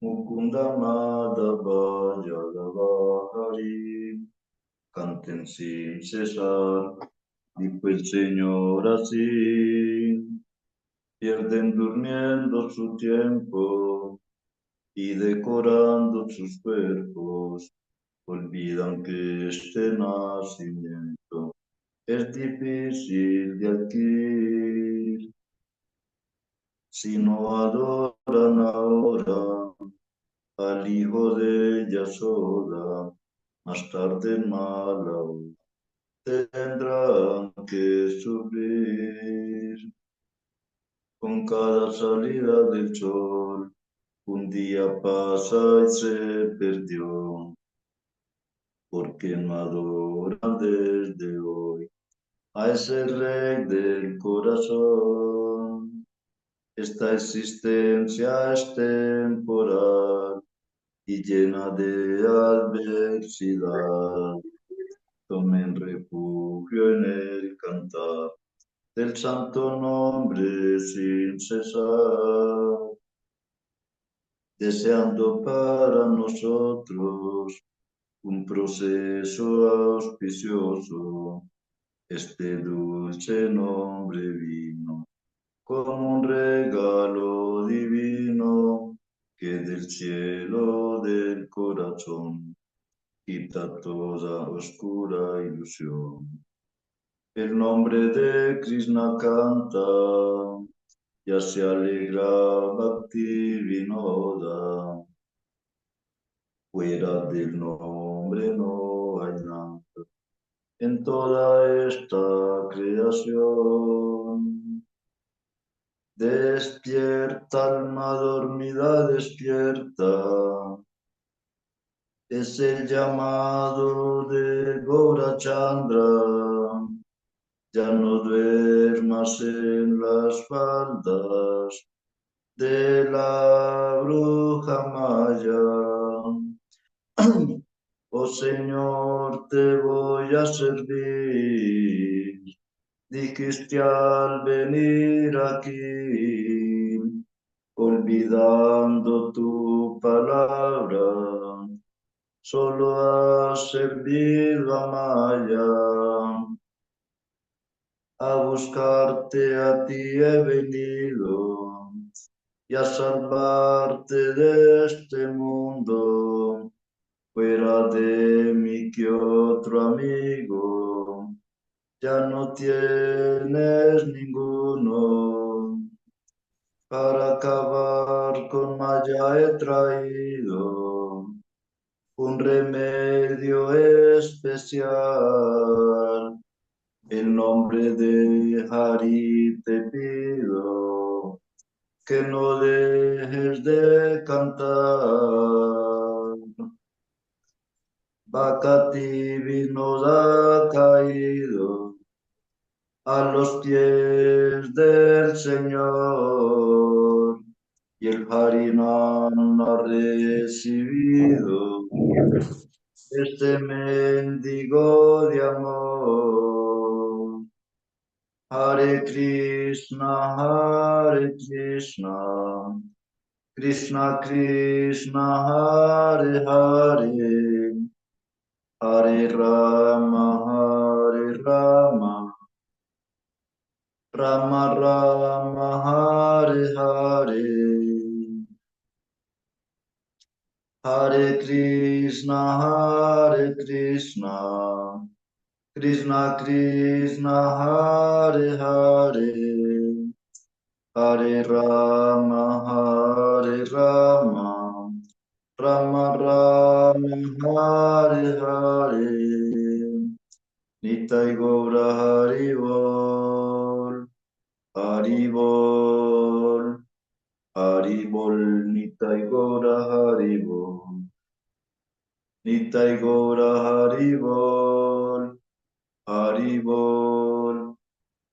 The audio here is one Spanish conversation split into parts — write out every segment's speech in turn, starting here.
Mukunda Madhava Yadava Hari, canten sin cesar, dijo el Señor así, pierden durmiendo su tiempo y decorando sus cuerpos, olvidan que este nacimiento es difícil de adquirir. Si no adoran ahora al hijo de Yasoda, más tarde en mala hora tendrán que sufrir. Con cada salida del sol, un día pasa y se perdió, porque no adoran desde hoy a ese rey del corazón. Esta existencia es temporal y llena de adversidad. Tomen refugio en el cantar del santo nombre sin cesar, deseando para nosotros un proceso auspicioso. Este dulce nombre vino como un regalo divino que del cielo del corazón quita toda oscura ilusión. El nombre de Krishna canta, ya se alegra Bhakti Vinoda. Fuera del nombre no hay nada en toda esta creación. Despierta, alma dormida, despierta. Es el llamado de Gaurachandra. Ya no duermas en las faldas de la bruja Maya. Oh Señor, te voy a servir. Dijiste al venir aquí, olvidando tu palabra, solo has servido a Maya. A buscarte a ti he venido y a salvarte de este mundo. Fuera de mí que otro amigo, ya no tienes ninguno. Para acabar con Maya he traído un remedio especial. En nombre de Hari te pido que no dejes de cantar. Bhakti nos ha caído a los pies del Señor y el Harinam ha recibido este mendigo de amor. Hare Krishna, Krishna Krishna, Hare Hare, Hare Rama, Rama Rama, Hare Hare, Hare Krishna, Krishna Krishna, Hare Hare, Hare Rama, Rama Rama, Hare Hare. Nitai Gaura Haribol, Haribol, Haribol, Nitai Gaura Haribol, Nitai Gaura Haribol, Haribol,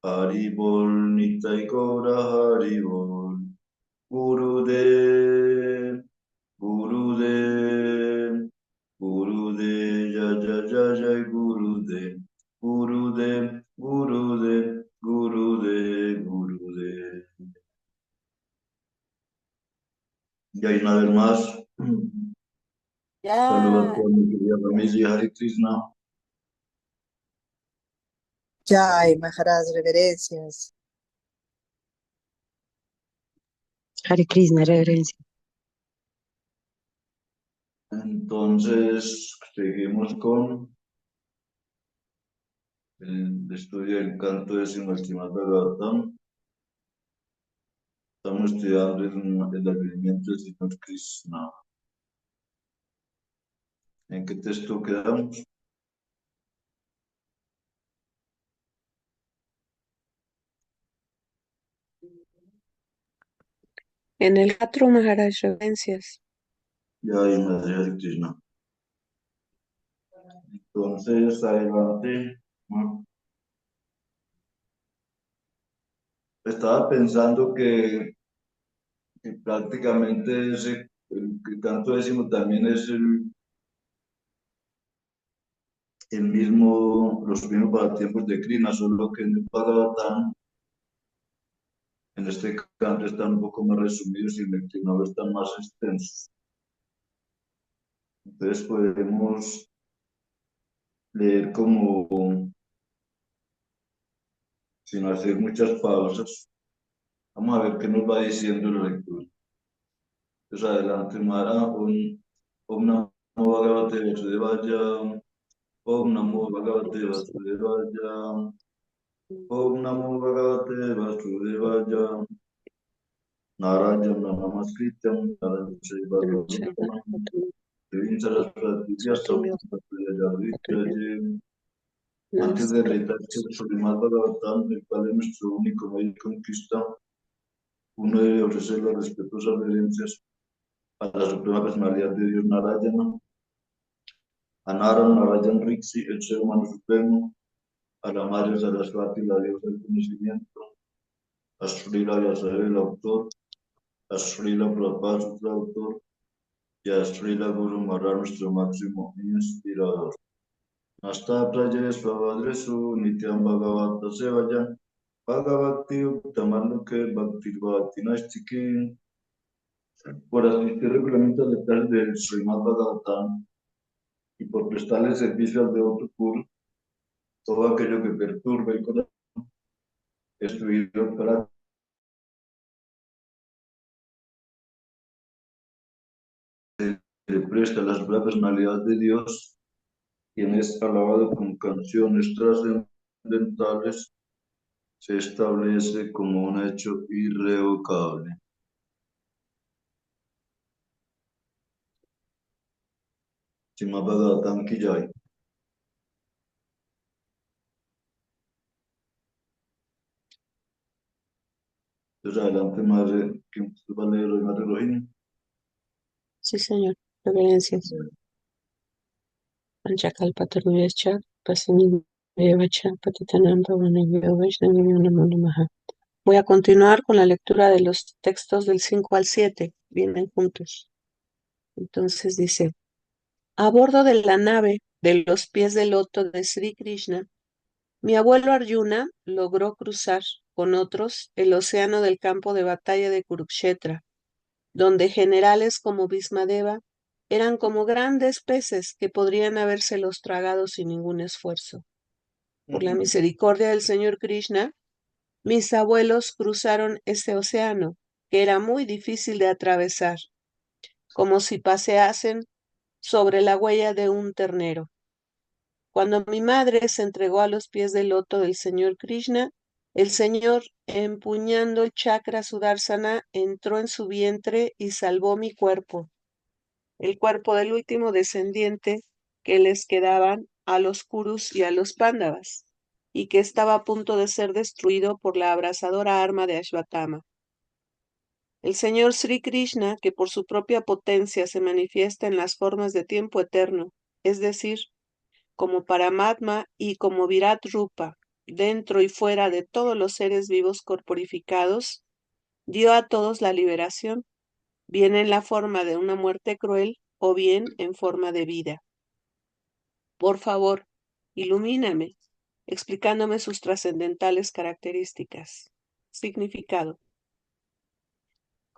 Haribol, Nitai Gaura Haribol, Gurudev, Gurudev, Gurudev, Jaya Jaya Jai Gurudev, Gurudev, Gurudev, Gurudev, Gurudev. Y ahí una vez más, saludos Ya, por mi querida familia Hare Krishna. Jai, Maharaj, reverencias. Hare Krishna, reverencia. Entonces, seguimos con el estudio del canto décimo del Srimad Bhagavatam. Estamos estudiando el advenimiento del Señor Krishna. ¿En qué texto quedamos? En el 4, Maharaj, reverencias. Ya hay una de Hare Krishna. Entonces, adelante. ¿No? Estaba pensando que prácticamente el canto décimo también es el mismo, los mismos pasatiempos de Krishna, solo que en el Bhagavatam, en este canto están un poco más resumidos y en el Krishna están más extensos. Entonces podemos leer como sin hacer muchas pausas. Vamos a ver qué nos va diciendo la lectura. Entonces adelante, Mara, Om Namo Bhagavate Vasudevaya, Om Namo Bhagavate Vasudevaya, Om Namo Bhagavate Vasudevaya, Narayam Namaskrityam, Narayam Shiva Garutam, Devim Saraswati Vyasam, Tathaya. Antes de leer el Srimad Bhagavatam, el cual es nuestro único medio de conquista, uno debe ofrecer las respetuosas reverencias a la Suprema Personalidad de Dios Narayana, a Narayan Narayan Rixi, el ser humano supremo, a la Madre Saraswati, la diosa del conocimiento, a Srila Vyasadeva, el autor, a Srila Prabhupada, su traductor, y a Srila Guru Maharaj, nuestro máximo inspirador. Hasta Prajesvavadresu Nityam Bhagavata Sevaya Bhagavati Uttamaluke Bhaktivati Naistiki. Por asistir regularmente a clases del Srimad Bhagavatam y por prestarle servicio al devoto puro, todo aquello que perturbe el corazón es fluido para que le presta la suprema personalidad de Dios, quien es alabado con canciones trascendentales, se establece como un hecho irrevocable. Srimad Bhagavatam Ki Jai. Entonces, adelante, madre, que usted va a leer hoy, madre Rohini. Sí, señor, reverencias. Panchakalpataruyascha, Pasinivacha, Patitanam Pavanavyo Vaishnavyo Namo Namaha. Voy a continuar con la lectura de los textos del 5 al 7. Vienen juntos. Entonces dice, a bordo de la nave de los pies del loto de Sri Krishna, mi abuelo Arjuna logró cruzar con otros el océano del campo de batalla de Kurukshetra, donde generales como Bhismadeva eran como grandes peces que podrían habérselos tragado sin ningún esfuerzo. Por la misericordia del Señor Krishna, mis abuelos cruzaron ese océano, que era muy difícil de atravesar, como si paseasen sobre la huella de un ternero. Cuando mi madre se entregó a los pies del loto del Señor Krishna, el Señor, empuñando el chakra Sudarsana, entró en su vientre y salvó mi cuerpo, el cuerpo del último descendiente que les quedaban a los Kurus y a los Pándavas, y que estaba a punto de ser destruido por la abrasadora arma de Ashvatthama. El Señor Sri Krishna, que por su propia potencia se manifiesta en las formas de tiempo eterno, es decir, como Paramatma y como Virat Rupa, dentro y fuera de todos los seres vivos corporificados, dio a todos la liberación, bien en la forma de una muerte cruel o bien en forma de vida. Por favor, ilumíname, explicándome sus trascendentales características. Significado.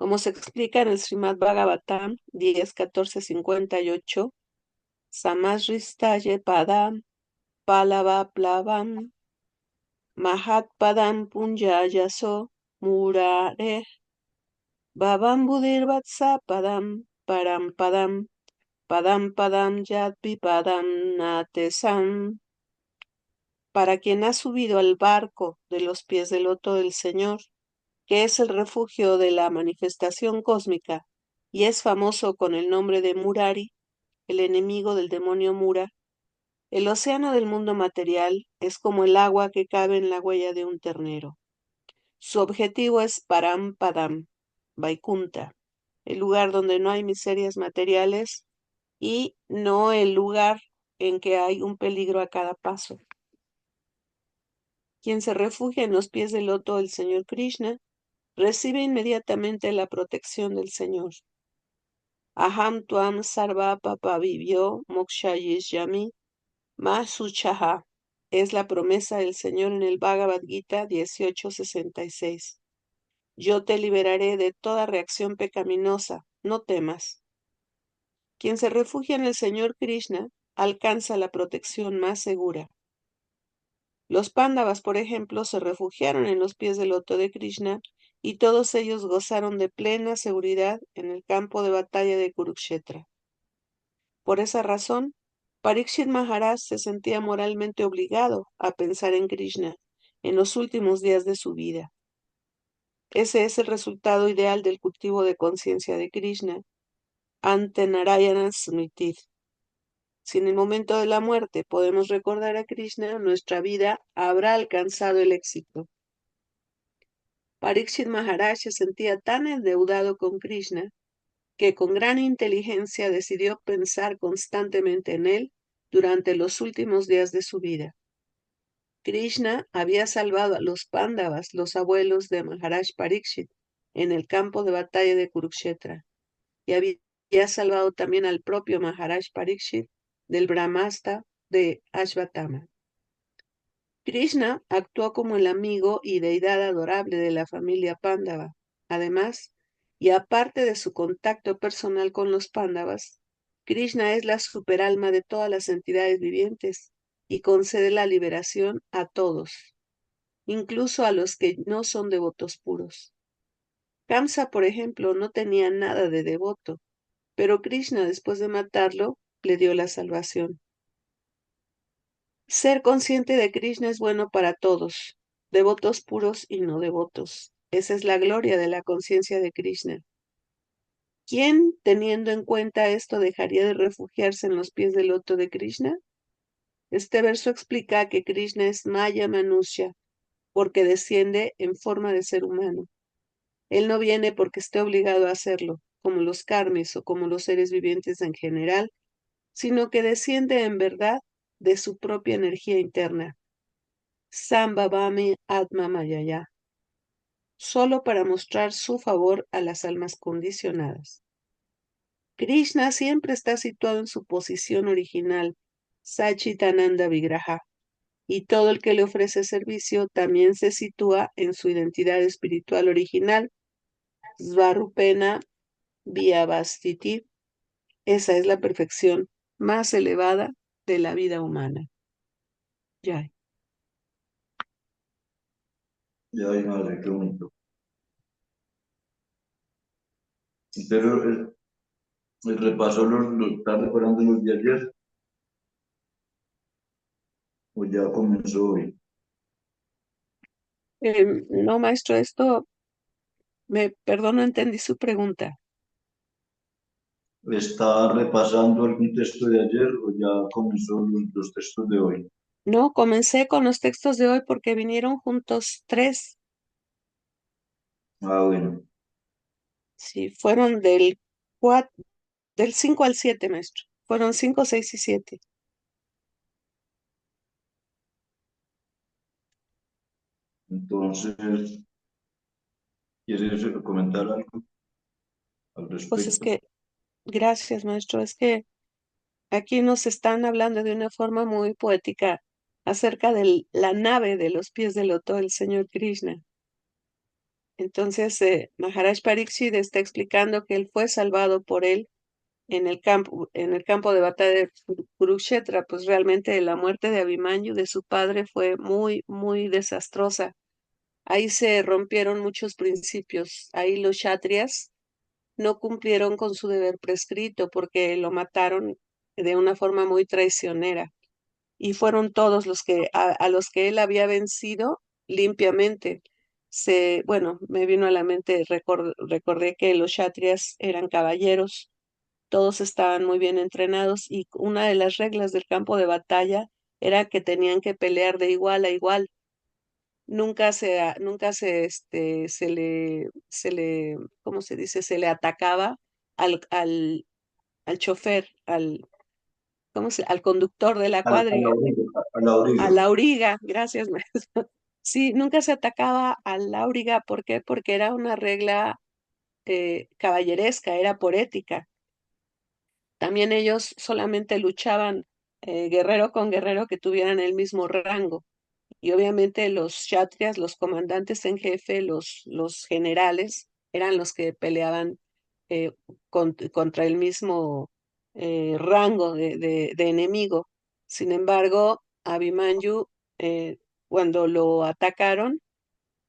Como se explica en el Srimad Bhagavatam 10, 14, 58, Samasristaye Padam Palava Plavam Mahat Padam Punjayaso Murare Babam Budirvatsa Padam Param Padam Padam Padam Yadvi Padam Natesam. Para quien ha subido al barco de los pies del loto del Señor, que es el refugio de la manifestación cósmica y es famoso con el nombre de Murari, el enemigo del demonio Mura, el océano del mundo material es como el agua que cabe en la huella de un ternero. Su objetivo es Param Padam, Vaikunta, el lugar donde no hay miserias materiales y no el lugar en que hay un peligro a cada paso. Quien se refugia en los pies del loto del Señor Krishna recibe inmediatamente la protección del Señor. Aham tuam sarva papavibhyo mokshayishyami ma suchaha. Es la promesa del Señor en el Bhagavad Gita 18:66. Yo te liberaré de toda reacción pecaminosa, no temas. Quien se refugia en el Señor Krishna alcanza la protección más segura. Los Pándavas, por ejemplo, se refugiaron en los pies del loto de Krishna y todos ellos gozaron de plena seguridad en el campo de batalla de Kurukshetra. Por esa razón, Parikshit Maharaj se sentía moralmente obligado a pensar en Krishna en los últimos días de su vida. Ese es el resultado ideal del cultivo de conciencia de Krishna ante Narayana Smriti. Si en el momento de la muerte podemos recordar a Krishna, nuestra vida habrá alcanzado el éxito. Parikshit Maharaj se sentía tan endeudado con Krishna que con gran inteligencia decidió pensar constantemente en él durante los últimos días de su vida. Krishna había salvado a los Pándavas, los abuelos de Maharaj Parikshit, en el campo de batalla de Kurukshetra, y había salvado también al propio Maharaj Parikshit del Brahmastra de Ashvatthama. Krishna actuó como el amigo y deidad adorable de la familia Pándava. Además, y aparte de su contacto personal con los Pándavas, Krishna es la superalma de todas las entidades vivientes y concede la liberación a todos, incluso a los que no son devotos puros. Kamsa, por ejemplo, no tenía nada de devoto, pero Krishna, después de matarlo, le dio la salvación. Ser consciente de Krishna es bueno para todos, devotos puros y no devotos. Esa es la gloria de la conciencia de Krishna. ¿Quién, teniendo en cuenta esto, dejaría de refugiarse en los pies del loto de Krishna? Este verso explica que Krishna es Maya Manusya, porque desciende en forma de ser humano. Él no viene porque esté obligado a hacerlo, como los karmis o como los seres vivientes en general, sino que desciende en verdad de su propia energía interna. Sambhavami Atma Mayaya, solo para mostrar su favor a las almas condicionadas. Krishna siempre está situado en su posición original, Sachitananda Vigraha, y todo el que le ofrece servicio también se sitúa en su identidad espiritual original, Svarupena Vyavastiti. Esa es la perfección más elevada de la vida humana. Ya. Ya, ay, madre, qué bonito. Pero el repaso lo está recordando los de ayer, o ya comenzó hoy. No, maestro, perdón, no entendí su pregunta. ¿Está repasando algún texto de ayer o ya comenzó los textos de hoy? No, comencé con los textos de hoy porque vinieron juntos tres. Ah, bueno. Sí, fueron del 5 al 7, maestro. Fueron 5, 6 y 7. Entonces, ¿quieres comentar algo al Pues es respecto? que, gracias, maestro, es que aquí nos están hablando de una forma muy poética acerca de la nave de los pies del loto del señor Krishna. Entonces, Maharaj Pariksit está explicando que él fue salvado por él en el campo de batalla de Kurukshetra. Pues realmente la muerte de Abhimanyu, de su padre, fue muy, muy desastrosa. Ahí se rompieron muchos principios. Ahí los kshatriyas no cumplieron con su deber prescrito porque lo mataron de una forma muy traicionera. Y fueron todos los que a los que él había vencido limpiamente. Bueno, me vino a la mente, recordé que los kshatriyas eran caballeros, todos estaban muy bien entrenados y una de las reglas del campo de batalla era que tenían que pelear de igual a igual. Nunca ¿cómo se dice? Se le atacaba al chofer, al conductor de la cuadriga, A la a orilla. la auriga, gracias, maestro. Sí, nunca se atacaba a la auriga. ¿Por qué? Porque era una regla caballeresca, era por ética. También ellos solamente luchaban guerrero con guerrero que tuvieran el mismo rango. Y obviamente los kshatriyas, los comandantes en jefe, los generales, eran los que peleaban contra el mismo rango de enemigo. Sin embargo, Abhimanyu, cuando lo atacaron,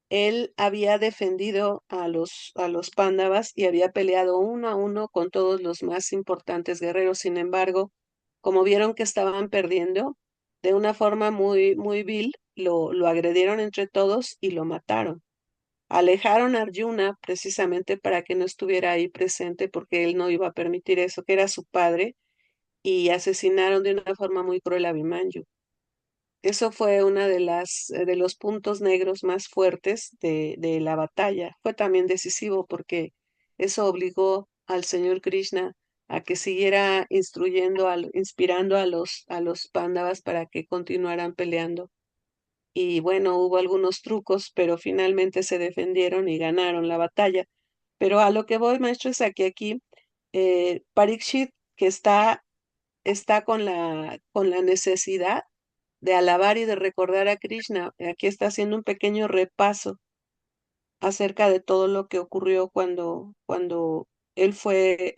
él había defendido a los Pándavas y había peleado uno a uno con todos los más importantes guerreros. Sin embargo, como vieron que estaban perdiendo, de una forma muy, muy vil, lo agredieron entre todos y lo mataron. Alejaron a Arjuna precisamente para que no estuviera ahí presente porque él no iba a permitir eso, que era su padre, y asesinaron de una forma muy cruel a Abhimanyu. Eso fue una de los puntos negros más fuertes de la batalla. Fue también decisivo porque eso obligó al señor Krishna a que siguiera inspirando a los pándavas para que continuaran peleando. Y bueno, hubo algunos trucos, pero finalmente se defendieron y ganaron la batalla. Pero a lo que voy, maestro, es a que aquí Parikshit, que está con la necesidad de alabar y de recordar a Krishna. Aquí está haciendo un pequeño repaso acerca de todo lo que ocurrió cuando él fue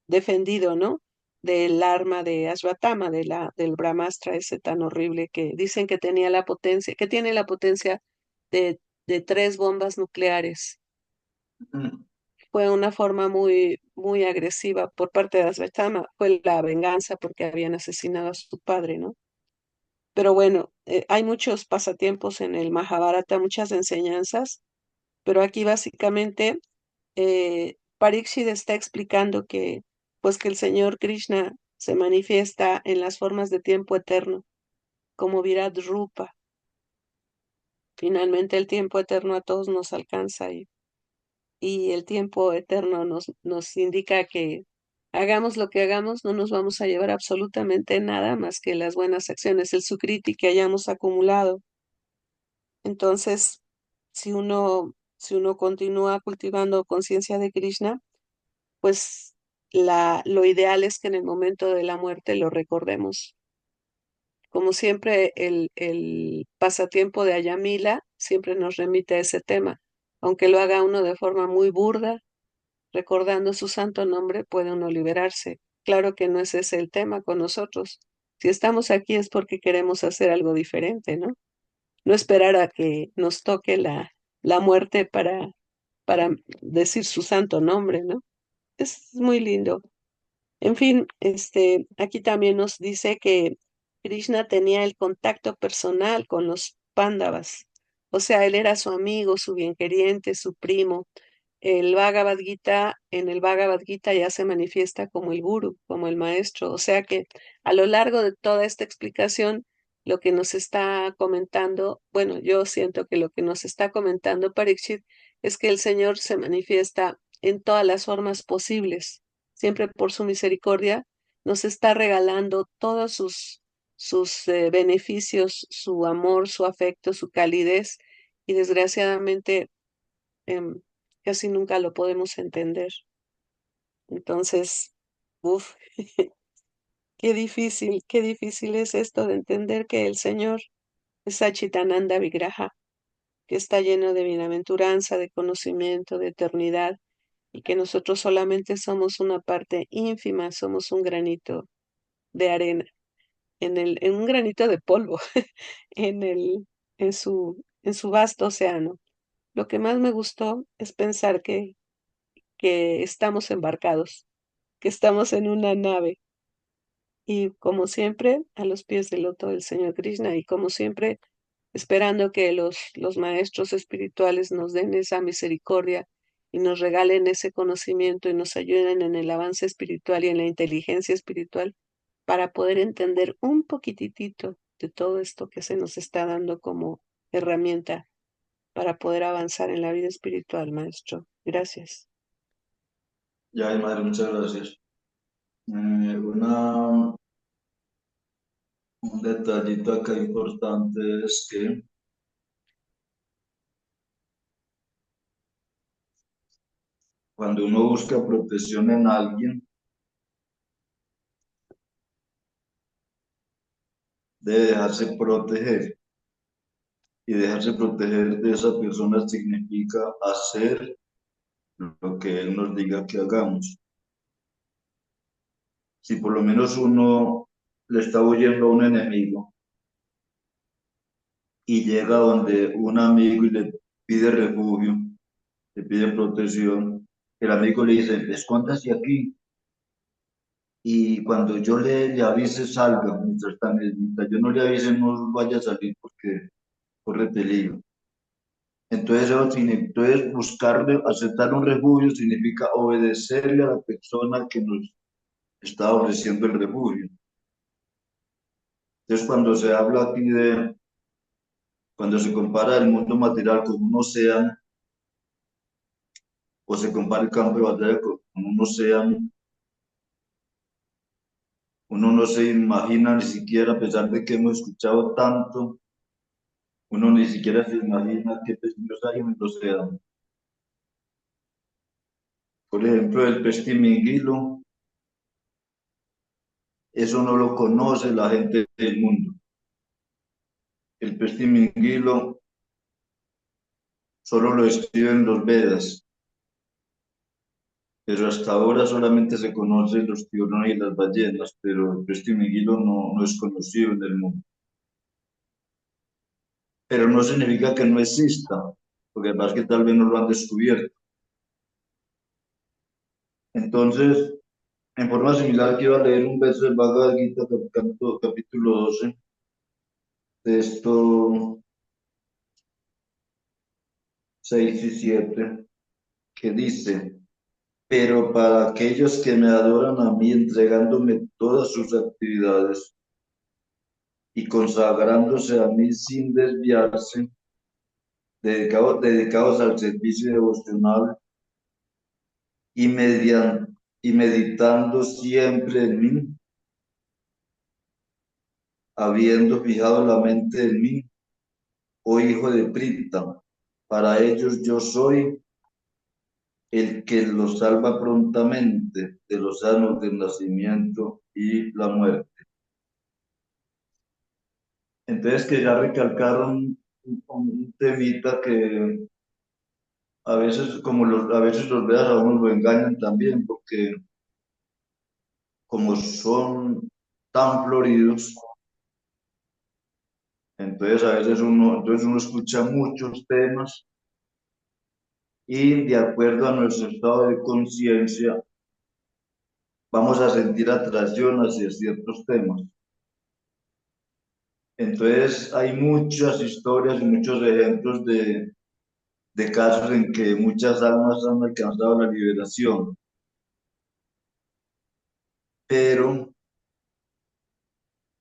defendido, ¿no? Del arma de Ashwatthama, del Brahmastra ese tan horrible que dicen que tenía la potencia, que tiene la potencia de 3 bombas nucleares. Fue una forma muy, muy agresiva por parte de Ashwatthama. Fue la venganza porque habían asesinado a su padre, ¿no? Pero bueno, hay muchos pasatiempos en el Mahabharata, muchas enseñanzas, pero aquí básicamente Parikshit está explicando que, pues que el Señor Krishna se manifiesta en las formas de tiempo eterno, como Virat Rupa. Finalmente el tiempo eterno a todos nos alcanza y el tiempo eterno nos indica que hagamos lo que hagamos, no nos vamos a llevar absolutamente nada más que las buenas acciones, el sukriti que hayamos acumulado. Entonces, si uno continúa cultivando conciencia de Krishna, pues lo ideal es que en el momento de la muerte lo recordemos. Como siempre, el pasatiempo de Ayamila siempre nos remite a ese tema. Aunque lo haga uno de forma muy burda, recordando su santo nombre, puede uno liberarse. Claro que no es ese el tema con nosotros. Si estamos aquí es porque queremos hacer algo diferente, ¿no? No esperar a que nos toque la muerte para decir su santo nombre, ¿no? Es muy lindo. En fin, aquí también nos dice que Krishna tenía el contacto personal con los pándavas. O sea, él era su amigo, su bienqueriente, su primo. En el Bhagavad Gita ya se manifiesta como el guru, como el maestro. O sea que a lo largo de toda esta explicación, lo que nos está comentando, bueno, yo siento que lo que nos está comentando Parikshit es que el Señor se manifiesta en todas las formas posibles, siempre por su misericordia, nos está regalando todos sus beneficios, su amor, su afecto, su calidez, y desgraciadamente em, casi nunca lo podemos entender. Entonces, uff, qué difícil es esto de entender que el Señor es Sachitananda Vigraha, que está lleno de bienaventuranza, de conocimiento, de eternidad, y que nosotros solamente somos una parte ínfima, somos un granito de arena, en un granito de polvo, en el, en su vasto océano. Lo que más me gustó es pensar que estamos embarcados, que estamos en una nave, y como siempre, a los pies del loto del Señor Krishna, y como siempre, esperando que los maestros espirituales nos den esa misericordia y nos regalen ese conocimiento y nos ayuden en el avance espiritual y en la inteligencia espiritual para poder entender un poquitito de todo esto que se nos está dando como herramienta para poder avanzar en la vida espiritual, maestro. Gracias. Ya, madre, muchas gracias. Un detallito acá importante es que cuando uno busca protección en alguien, debe dejarse proteger. Y dejarse proteger de esa persona significa hacer lo que él nos diga que hagamos. Si por lo menos uno le está huyendo a un enemigo y llega donde un amigo y le pide refugio, le pide protección, el amigo le dice, escóndase aquí. Y cuando yo le avise, salga. Mientras yo no le avise, no vaya a salir porque corre peligro. Entonces buscarle, aceptar un refugio significa obedecerle a la persona que nos está ofreciendo el refugio. Entonces, cuando se habla aquí cuando se compara el mundo material con un océano, o se compara el campo de batalla con un océano, uno no se imagina ni siquiera, a pesar de que hemos escuchado tanto, uno ni siquiera se imagina qué peligros hay en el océano. Por ejemplo, el pez timinguilo, eso no lo conoce la gente del mundo. El pez timinguilo solo lo escriben los Vedas, pero hasta ahora solamente se conocen los tiburones y las ballenas, pero el pez timinguilo no es conocido en el mundo. Pero no significa que no exista, porque además que tal vez no lo han descubierto. Entonces, en forma similar, quiero leer un verso del Bhagavad Gita, capítulo 12, texto 6 y 7, que dice, pero para aquellos que me adoran a mí, entregándome todas sus actividades y consagrándose a mí sin desviarse, dedicados al servicio devocional y, y meditando siempre en mí, habiendo fijado la mente en mí, oh hijo de Prita, para ellos yo soy el que los salva prontamente de los años del nacimiento y la muerte. Entonces quería recalcar un temita que a veces, a veces los veas a uno lo engañan también, porque como son tan floridos, entonces a veces uno escucha muchos temas y de acuerdo a nuestro estado de conciencia vamos a sentir atracción hacia ciertos temas. Entonces hay muchas historias y muchos ejemplos de casos en que muchas almas han alcanzado la liberación, pero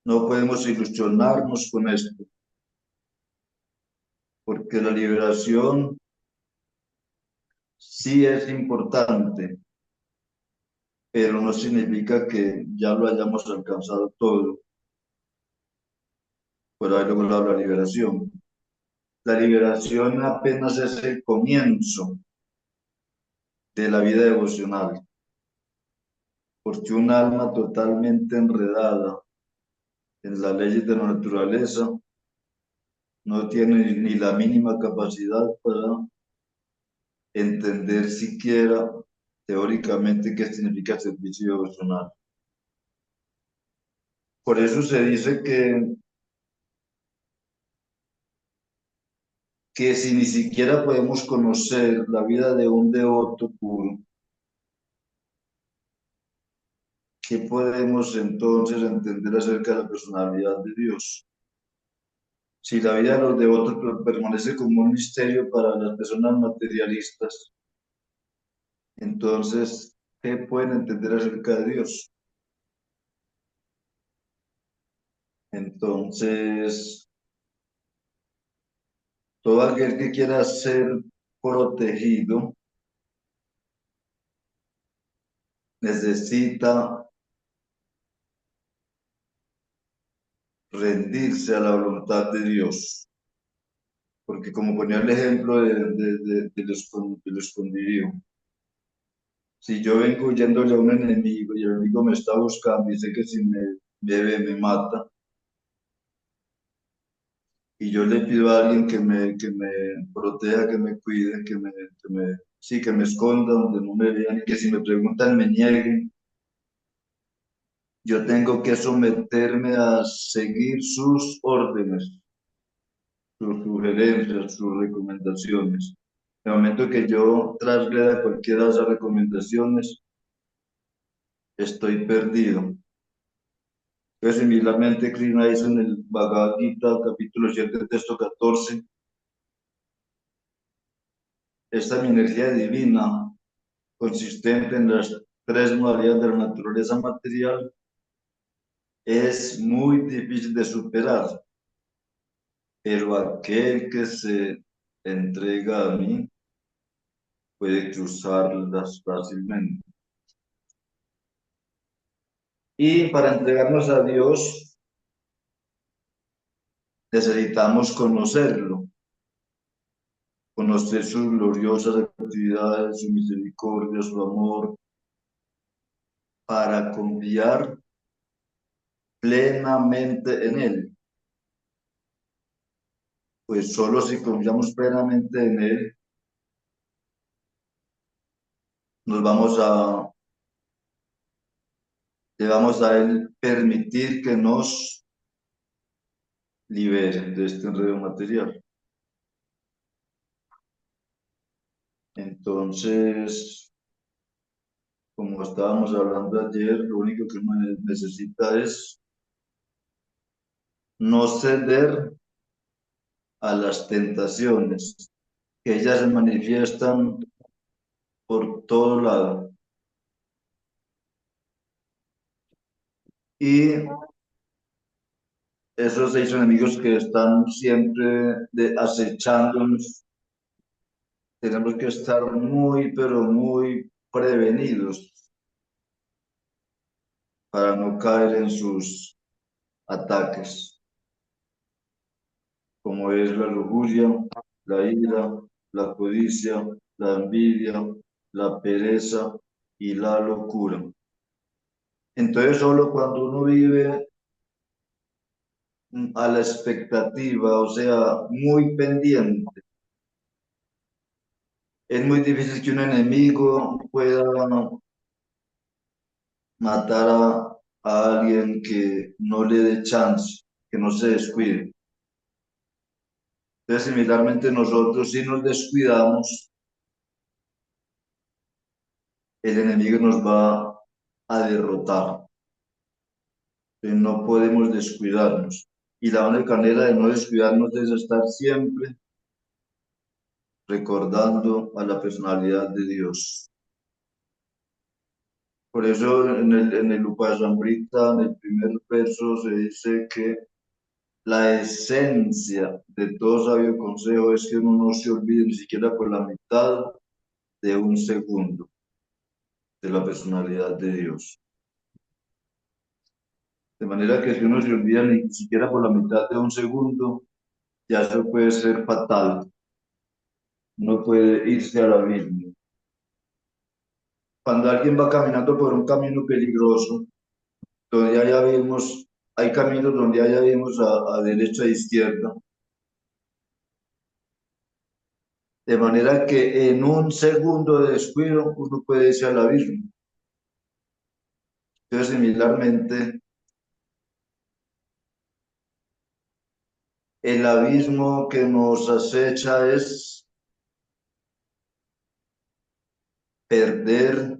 no podemos ilusionarnos con esto, porque la liberación sí es importante, pero no significa que ya lo hayamos alcanzado todo. Por ahí luego la liberación. La liberación apenas es el comienzo de la vida devocional, porque un alma totalmente enredada en las leyes de la naturaleza no tiene ni la mínima capacidad para entender siquiera teóricamente qué significa servicio devocional. Por eso se dice que si ni siquiera podemos conocer la vida de un devoto puro, ¿qué podemos entonces entender acerca de la personalidad de Dios? Si la vida de los devotos permanece como un misterio para las personas materialistas, entonces, ¿qué pueden entender acerca de Dios? Entonces, todo aquel que quiera ser protegido necesita rendirse a la voluntad de Dios. Porque como ponía el ejemplo del escondidero, si yo vengo huyéndole a un enemigo y el enemigo me está buscando y sé que si me ve me mata, y yo le pido a alguien que me proteja, que me cuide, sí, que me esconda donde no me vean y que si me preguntan me nieguen, yo tengo que someterme a seguir sus órdenes, sus sugerencias, sus recomendaciones. En el momento que yo transgreda cualquiera de esas recomendaciones, estoy perdido. Entonces, similarmente, Krishna dice en el Bhagavad Gita, capítulo 7, texto 14, esta mi energía divina, consistente en las tres modalidades de la naturaleza material, es muy difícil de superar, pero aquel que se entrega a mí puede cruzarlas fácilmente. Y para entregarnos a Dios necesitamos conocerlo, conocer sus gloriosas actividades, su misericordia, su amor, para confiar plenamente en Él. Pues solo si confiamos plenamente en Él, nos le vamos a Él permitir que nos libere de este enredo material. Entonces, como estábamos hablando ayer, lo único que uno necesita es no ceder a las tentaciones, que ellas se manifiestan por todo lado. Y esos seis enemigos que están siempre acechándonos, tenemos que estar muy, pero muy prevenidos para no caer en sus ataques, como es la lujuria, la ira, la codicia, la envidia, la pereza y la locura. Entonces, solo cuando uno vive a la expectativa, o sea, muy pendiente, es muy difícil que un enemigo pueda matar a alguien que no le dé chance, que no se descuide. Entonces, similarmente nosotros, si nos descuidamos, el enemigo nos va a derrotar. Entonces, no podemos descuidarnos. Y la única manera de no descuidarnos es estar siempre recordando a la personalidad de Dios. Por eso en el Upasamrita, en el primer verso, se dice que la esencia de todo sabio consejo es que uno no se olvide ni siquiera por la mitad de un segundo de la personalidad de Dios. De manera que si uno se olvida ni siquiera por la mitad de un segundo, ya eso puede ser fatal. Uno puede irse al abismo. Cuando alguien va caminando por un camino peligroso, donde hay caminos donde hay abismos a derecha e izquierda, De manera que en un segundo de descuido uno puede irse al abismo. Entonces, similarmente, el abismo que nos acecha es perder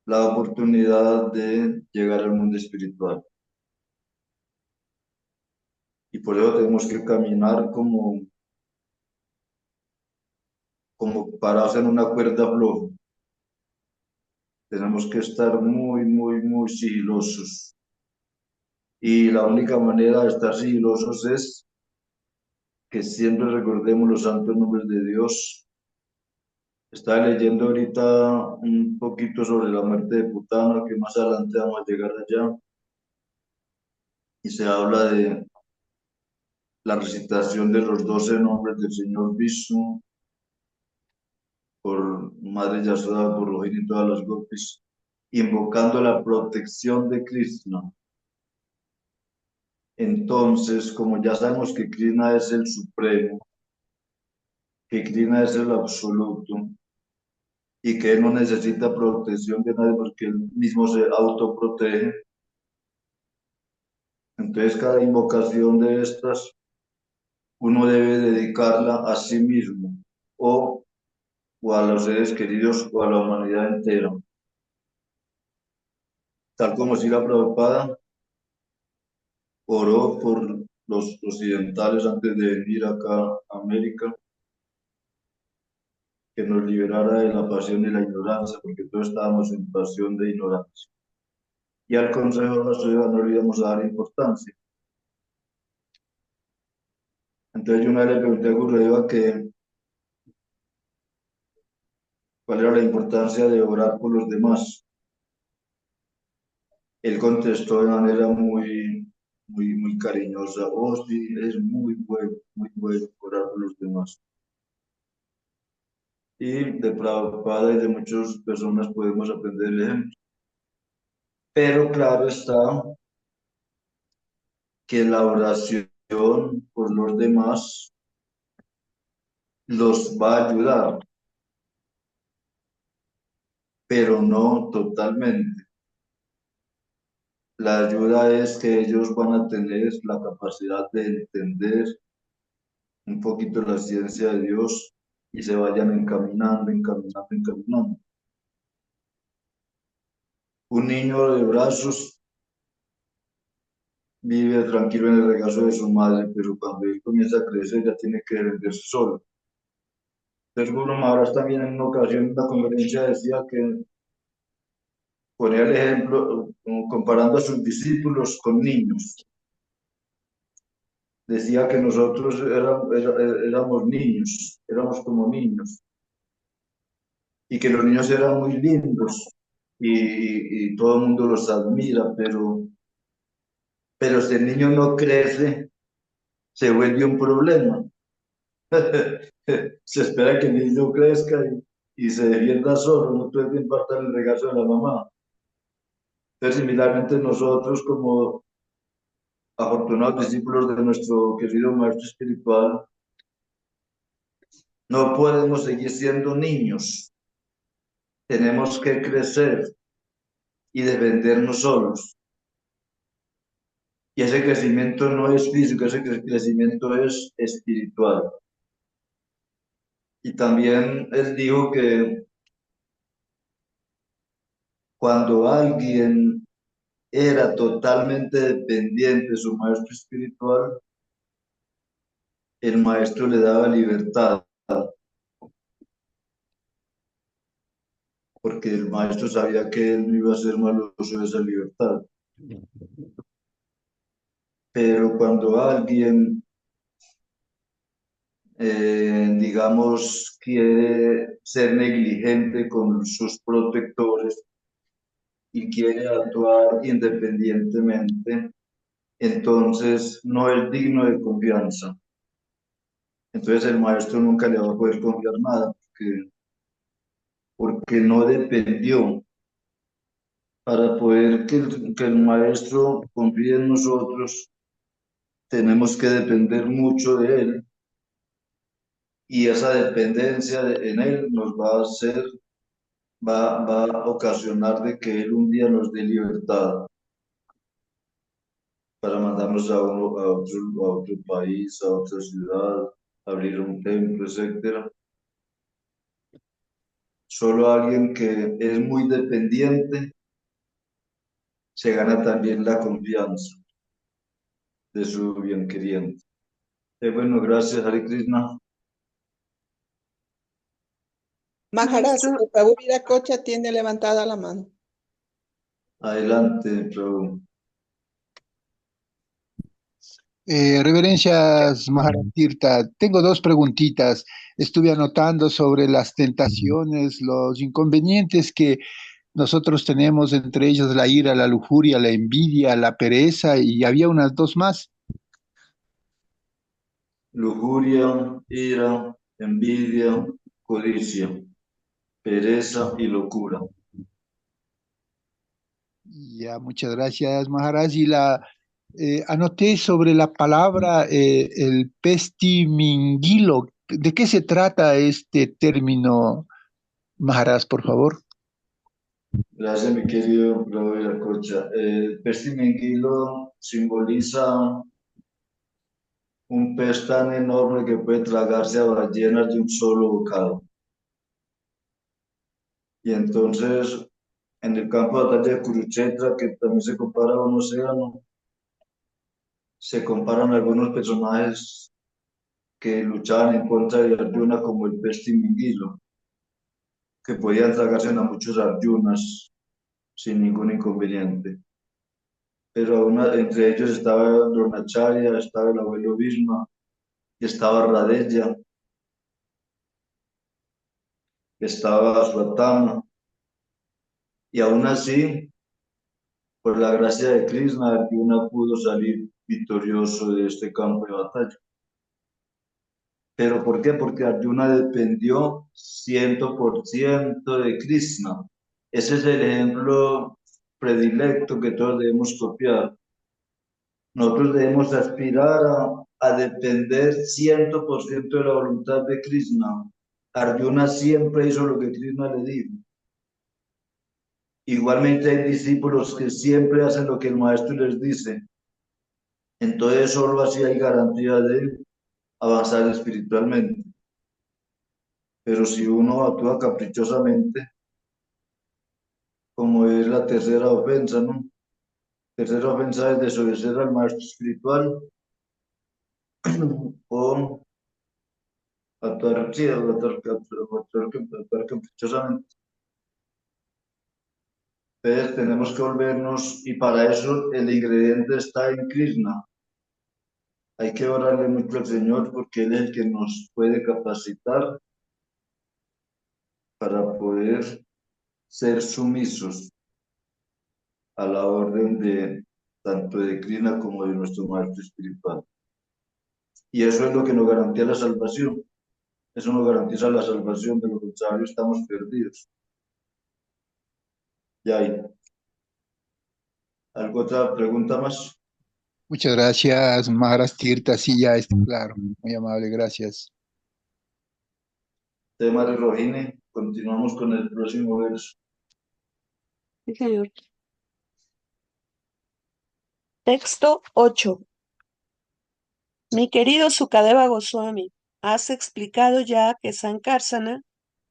la oportunidad de llegar al mundo espiritual. Y por eso tenemos que caminar como parados en una cuerda floja. Tenemos que estar muy, muy, muy sigilosos. Y la única manera de estar sigilosos es que siempre recordemos los santos nombres de Dios. Estaba leyendo ahorita un poquito sobre la muerte de Putana, que más adelante vamos a llegar allá. Y se habla de la recitación de los 12 nombres del Señor Vishnu, por Madre Yasoda, por Rohini y todas las gopis, invocando la protección de Krishna. Entonces, como ya sabemos que Krishna es el supremo, que Krishna es el absoluto y que él no necesita protección de nadie porque él mismo se autoprotege, entonces cada invocación de estas uno debe dedicarla a sí mismo o a los seres queridos o a la humanidad entera. Tal como Srila Prabhupada oró por los occidentales antes de venir acá a América, que nos liberara de la pasión y la ignorancia, porque todos estábamos en pasión de ignorancia. Y al consejo de la sociedad no le íbamos a dar importancia. Entonces yo una vez le pregunté a Gurudeva que cuál era la importancia de orar por los demás. Él contestó de manera muy cariñosa: oh sí, es muy bueno orar por los demás. Y de Prabhupada y de muchas personas podemos aprender el ejemplo. Pero claro está que la oración por los demás los va a ayudar, pero no totalmente. La ayuda es que ellos van a tener la capacidad de entender un poquito la ciencia de Dios y se vayan encaminando. Un niño de brazos vive tranquilo en el regazo de su madre, pero cuando él comienza a crecer ya tiene que defenderse solo. Entonces, Guru Maharaj también en una ocasión en la conferencia decía que ponía el ejemplo comparando a sus discípulos con niños. Decía que nosotros éramos niños, éramos como niños, y que los niños eran muy lindos y todo el mundo los admira, pero si el niño no crece, se vuelve un problema. Se espera que el niño crezca y se defienda solo, no todo el tiempo estar en el regazo de la mamá. Entonces, similarmente nosotros como afortunados discípulos de nuestro querido maestro espiritual, no podemos seguir siendo niños. Tenemos que crecer y defendernos solos. Y ese crecimiento no es físico, ese crecimiento es espiritual. Y también él dijo que cuando alguien era totalmente dependiente de su maestro espiritual, el maestro le daba libertad, porque el maestro sabía que él no iba a ser maloso de esa libertad. Pero cuando alguien, digamos, quiere ser negligente con sus protectores y quiere actuar independientemente, entonces no es digno de confianza. Entonces el maestro nunca le va a poder confiar nada, porque no dependió. Para poder que el maestro confíe en nosotros, tenemos que depender mucho de él y esa dependencia en Él nos va a hacer, va a ocasionar de que Él un día nos dé libertad para mandarnos a otro país, a otra ciudad, abrir un templo, etcétera. Solo alguien que es muy dependiente se gana también la confianza de su bien queriente. Bueno, gracias, Hare Krishna. Maharaj, Maestro, Prabhu Viracocha tiene levantada la mano. Adelante, Prabhu. Reverencias Maharaj Tirtha, tengo dos preguntitas. Estuve anotando sobre las tentaciones, los inconvenientes que nosotros tenemos, entre ellos la ira, la lujuria, la envidia, la pereza, y había unas dos más. Lujuria, ira, envidia, codicia, pereza y locura. Ya, muchas gracias, Maharaj. Y anoté sobre la palabra el pestimingilo. ¿De qué se trata este término, Maharaj, por favor? Gracias, mi querido Prabhu Viracocha. El pez timenguilo simboliza un pez tan enorme que puede tragarse a ballenas de un solo bocado. Y entonces, en el campo de batalla de Kurukshetra, que también se compara a un océano, se comparan algunos personajes que luchaban en contra de Arjuna como el pez timenguilo, que podían tragarse a muchos Arjunas sin ningún inconveniente. Pero entre ellos estaba Dronacharya, estaba el abuelo Bhishma, y estaba Radeya, estaba Swatama, y aún así, por la gracia de Krishna, Arjuna pudo salir victorioso de este campo de batalla. ¿Pero por qué? Porque Arjuna dependió 100% de Krishna. Ese es el ejemplo predilecto que todos debemos copiar. Nosotros debemos aspirar a depender 100% de la voluntad de Krishna. Arjuna siempre hizo lo que Krishna le dijo. Igualmente hay discípulos que siempre hacen lo que el maestro les dice. Entonces solo así hay garantía de avanzar espiritualmente. Pero si uno actúa caprichosamente, como es la tercera ofensa, ¿no? Tercera ofensa es desobedecer al maestro espiritual o actuar, sí, actuar caprichosamente. Entonces tenemos que volvernos, y para eso el ingrediente está en Krishna. Hay que orarle mucho al Señor porque Él es el que nos puede capacitar para poder ser sumisos a la orden de tanto de Krishna como de nuestro maestro espiritual. Y eso es lo que nos garantiza la salvación. Eso nos garantiza la salvación, de lo contrario estamos perdidos. Ya hay. ¿Alguna otra pregunta más? Muchas gracias, Maharaj Tirtha. Sí, ya está claro. Muy amable, gracias. Tema de Rohini. Continuamos con el próximo verso. sí, señor. Texto 8. Mi querido Sukadeva Goswami, has explicado ya que Sankarsana,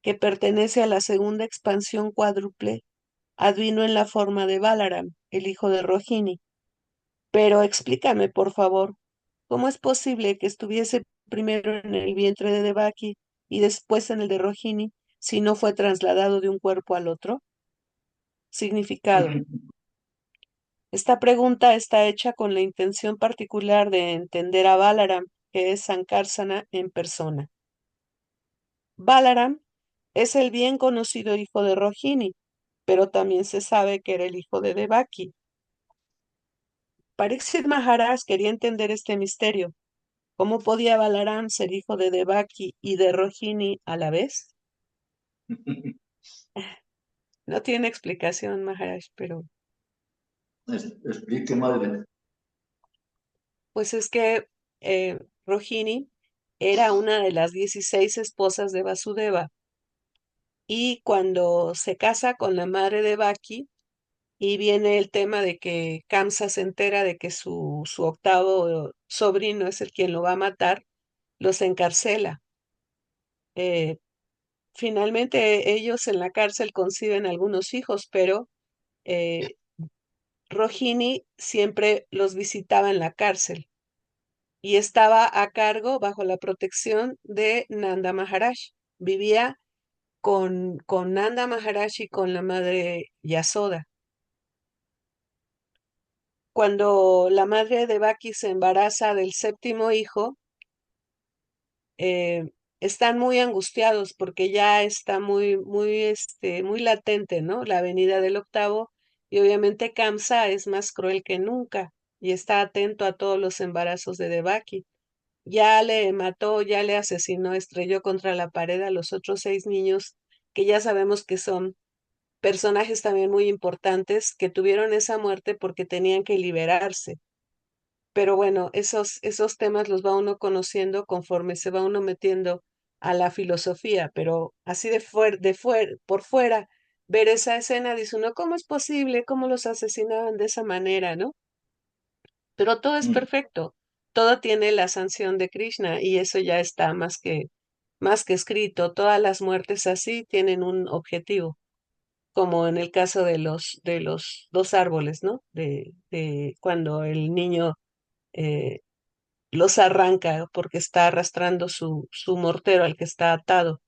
que pertenece a la segunda expansión cuádruple, advino en la forma de Balaram, el hijo de Rohini. Pero explícame, por favor, ¿cómo es posible que estuviese primero en el vientre de Devaki y después en el de Rohini si no fue trasladado de un cuerpo al otro? Significado. Esta pregunta está hecha con la intención particular de entender a Balaram, que es Sankarsana en persona. Balaram es el bien conocido hijo de Rohini, pero también se sabe que era el hijo de Devaki. Pariksit Maharaj quería entender este misterio. ¿Cómo podía Balaram ser hijo de Devaki y de Rohini a la vez? No tiene explicación, Maharaj, pero Explique, madre. pues es que Rohini era una de las 16 esposas de Vasudeva. Y cuando se casa con la madre de Baki, y viene el tema de que Kamsa se entera de que su octavo sobrino es el quien lo va a matar, los encarcela. Eh, Finalmente ellos en la cárcel conciben algunos hijos, pero eh, Rohini siempre los visitaba en la cárcel y estaba a cargo bajo la protección de Nanda Maharaj. Vivía con Nanda Maharaj y con la madre Yasoda. Cuando la madre de Baki se embaraza del séptimo hijo, eh, están muy angustiados porque ya está muy latente, ¿no? La venida del octavo, y obviamente Kamsa es más cruel que nunca y está atento a todos los embarazos de Devaki. Ya le mató, ya le asesinó, estrelló contra la pared a los otros 6 niños, que ya sabemos que son personajes también muy importantes, que tuvieron esa muerte porque tenían que liberarse. Pero bueno, esos temas los va uno conociendo conforme se va uno metiendo a la filosofía, pero así por fuera, ver esa escena, dice uno, ¿cómo es posible? ¿Cómo los asesinaban de esa manera, no? Pero todo es Mm. perfecto, todo tiene la sanción de Krishna y eso ya está más que escrito. Todas las muertes así tienen un objetivo, como en el caso de los dos árboles, ¿no? De cuando el niño eh, los arranca porque está arrastrando su mortero al que está atado,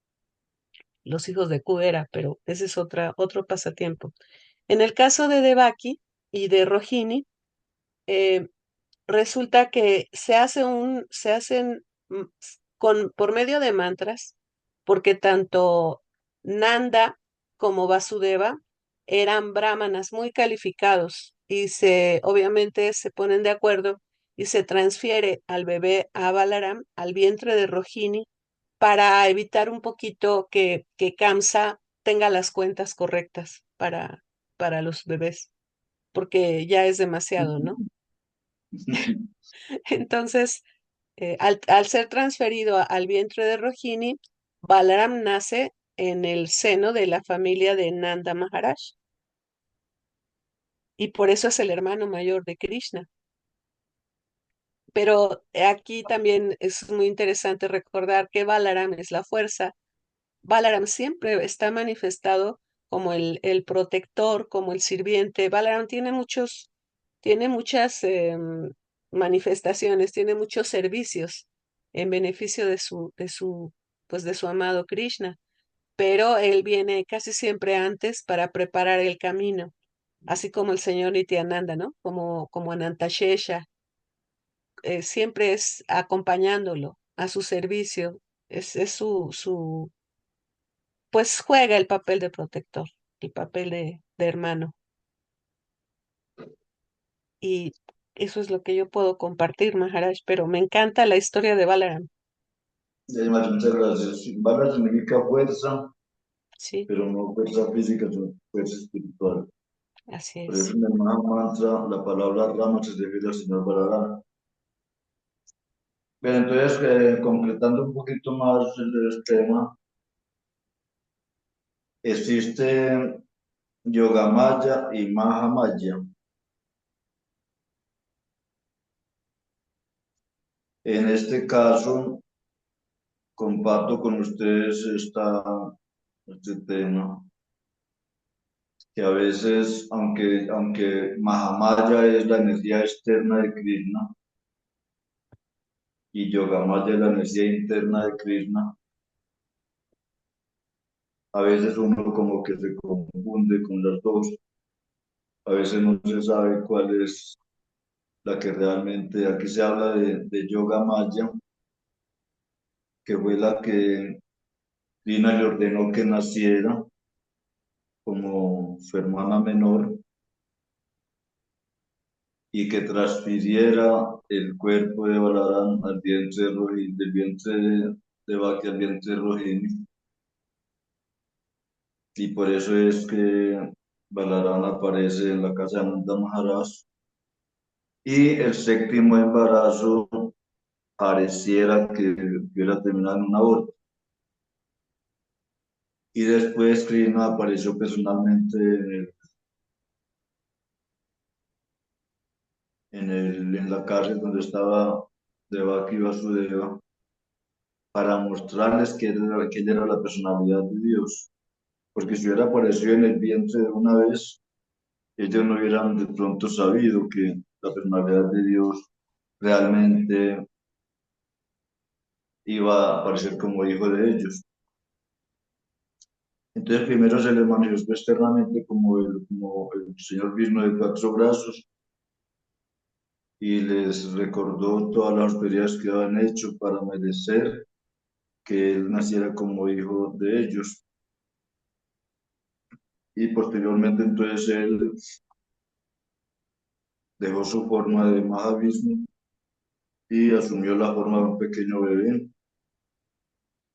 los hijos de Kudera, pero ese es otro pasatiempo. En el caso de Devaki y de Rohini, eh, resulta que se hacen por medio de mantras, porque tanto Nanda como Vasudeva eran brahmanas muy calificados y obviamente se ponen de acuerdo y se transfiere al bebé a Balaram, al vientre de Rohini, para evitar un poquito que Kamsa tenga las cuentas correctas para los bebés, porque ya es demasiado, ¿no? Entonces, al ser transferido al vientre de Rohini, Balaram nace en el seno de la familia de Nanda Maharaj y por eso es el hermano mayor de Krishna. Pero aquí también es muy interesante recordar que Balaram es la fuerza. Balaram siempre está manifestado como el protector, como el sirviente. Balaram tiene muchas manifestaciones, tiene muchos servicios en beneficio pues de su amado Krishna, pero él viene casi siempre antes para preparar el camino, así como el señor Nityananda, ¿no? Como Anantashesha, siempre es acompañándolo a su servicio, es pues juega el papel de protector, el papel de hermano. Y eso es lo que yo puedo compartir, Maharaj, pero me encanta la historia de Balaram. Además, muchas gracias. Bala significa fuerza, Sí, pero no fuerza física, sino fuerza espiritual. así Por eso es. en el Maha Mantra la palabra Rama se refiere al Señor Balarama. Pero entonces, concretando un poquito más el tema, existe Yogamaya y Mahamaya. En este caso, comparto con ustedes este tema, que a veces, aunque Mahamaya es la energía externa de Krishna y Yogamaya es la energía interna de Krishna, a veces uno como que se confunde con las dos, a veces no se sabe cuál es la que realmente, aquí se habla de Yogamaya, que fue la que Krishna le ordenó que naciera como su hermana menor y que transfiriera el cuerpo de Balaram al vientre de Rohini, del vientre de Baki al vientre de Rohini. Y por eso es que Balaram aparece en la casa de Nanda Maharaj. Y el séptimo embarazo pareciera que hubiera terminado en un aborto. Y después Krishna apareció personalmente en la cárcel donde estaba Devaki Vasudeva para mostrarles que ella era la personalidad de Dios. Porque si hubiera aparecido en el vientre de una vez, ellos no hubieran de pronto sabido que la personalidad de Dios realmente iba a aparecer como hijo de ellos. Entonces primero se les manifestó externamente como el Señor Vishnu de 4 brazos y les recordó todas las austeridades que habían hecho para merecer que él naciera como hijo de ellos. Y posteriormente entonces él dejó su forma de Mahavishnu y asumió la forma de un pequeño bebé.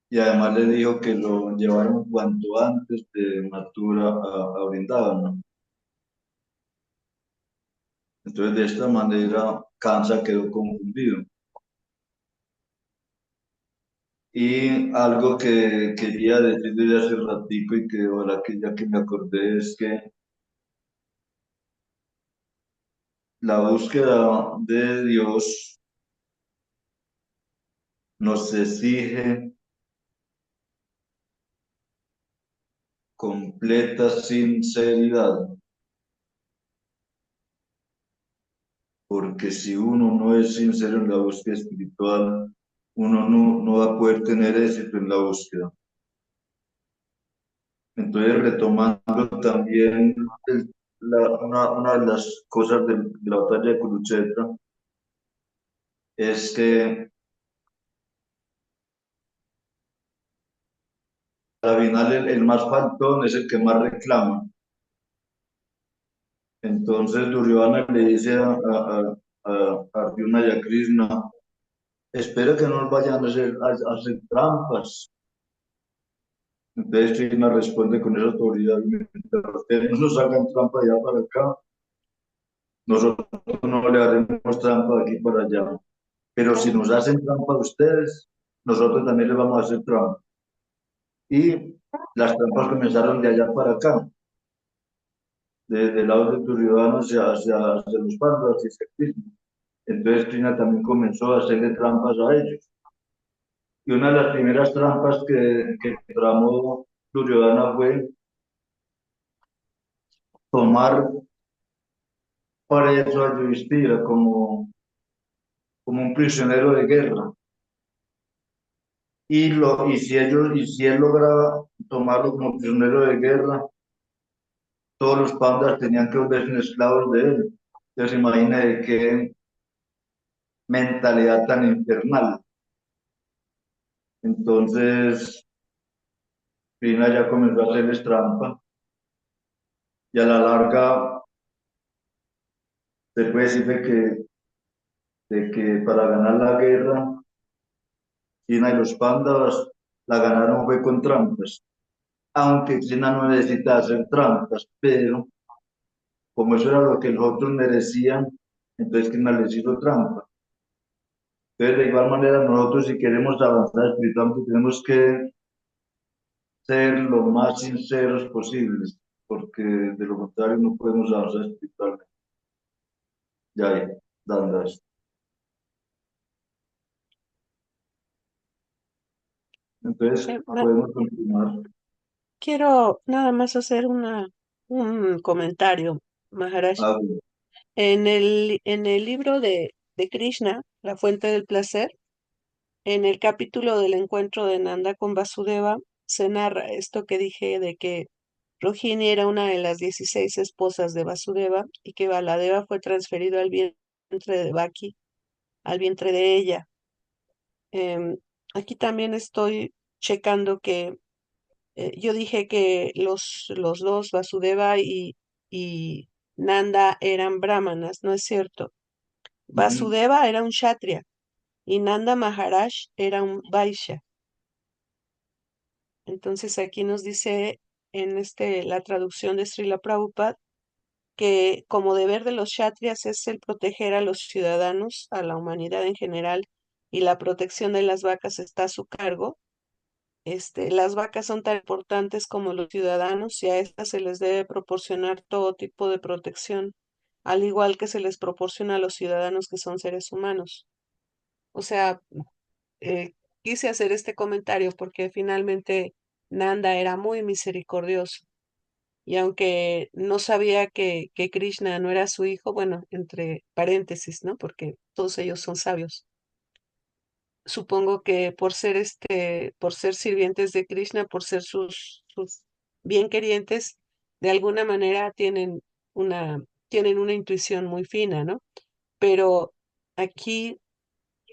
Y además le dijo que lo llevaron cuanto antes de Mathura a Vrindavana. Entonces de esta manera Kansa quedó confundido. Y algo que quería decir desde hace ratico y que ahora que ya que me acordé es que la búsqueda de Dios nos exige completa sinceridad, porque si uno no es sincero en la búsqueda espiritual, uno no va a poder tener éxito en la búsqueda. Entonces, retomando también una de las cosas de la batalla de Kurukshetra, es que al final el más faltón es el que más reclama. Entonces Duryodhana le dice a Arjuna y a Krishna, espero que no nos vayan a hacer trampas. Entonces Krishna responde con esa autoridad, mientras ustedes no nos hagan trampa de allá para acá, nosotros no le haremos trampa de aquí para allá. Pero si nos hacen trampa ustedes, nosotros también les vamos a hacer trampa. Y las trampas comenzaron de allá para acá, desde el lado de Duryodhana hacia los Pandavas y hacia Krishna. Entonces Krishna también comenzó a hacerle trampas a ellos. Y una de las primeras trampas que tramó Duryodhana fue tomar preso a Yudhishthira como un prisionero de guerra. Y si él lograba tomarlo como prisionero de guerra, todos los pandas tenían que volverse esclavos de él. Entonces imagina de qué mentalidad tan infernal. Entonces, Krishna ya comenzó a hacerles trampa y a la larga se puede decir de que para ganar la guerra, Krishna y los Pándavas la ganaron fue con trampas. Aunque Krishna no necesita hacer trampas, pero como eso era lo que los otros merecían, entonces Krishna les hizo trampa. Entonces, de igual manera, nosotros si queremos avanzar espiritualmente, tenemos que ser lo más sinceros posibles, porque de lo contrario no podemos avanzar espiritualmente. Ya, Dandas. Entonces, podemos continuar. Quiero nada más hacer un comentario, Maharaj. Ah, En el libro de Krishna, La Fuente del Placer, en el capítulo del encuentro de Nanda con Vasudeva, se narra esto que dije de que Rohini era una de las 16 esposas de Vasudeva y que Baladeva fue transferido al vientre de Baki, al vientre de ella. Em, Aquí también estoy checando que yo dije que los dos, Vasudeva y Nanda, eran brahmanas, no es cierto. Vasudeva era un kshatriya y Nanda Maharaj era un vaishya. Entonces aquí nos dice en la traducción de Srila Prabhupada que como deber de los kshatriyas es el proteger a los ciudadanos, a la humanidad en general, y la protección de las vacas está a su cargo. Las vacas son tan importantes como los ciudadanos y a estas se les debe proporcionar todo tipo de protección, al igual que se les proporciona a los ciudadanos que son seres humanos. O sea, eh, quise hacer este comentario porque finalmente Nanda era muy misericordioso y aunque no sabía que Krishna no era su hijo, bueno, entre paréntesis, ¿no? Porque todos ellos son sabios. Supongo que por ser sirvientes de Krishna, por ser sus bien querientes, de alguna manera una, tienen una intuición muy fina, ¿no? Pero aquí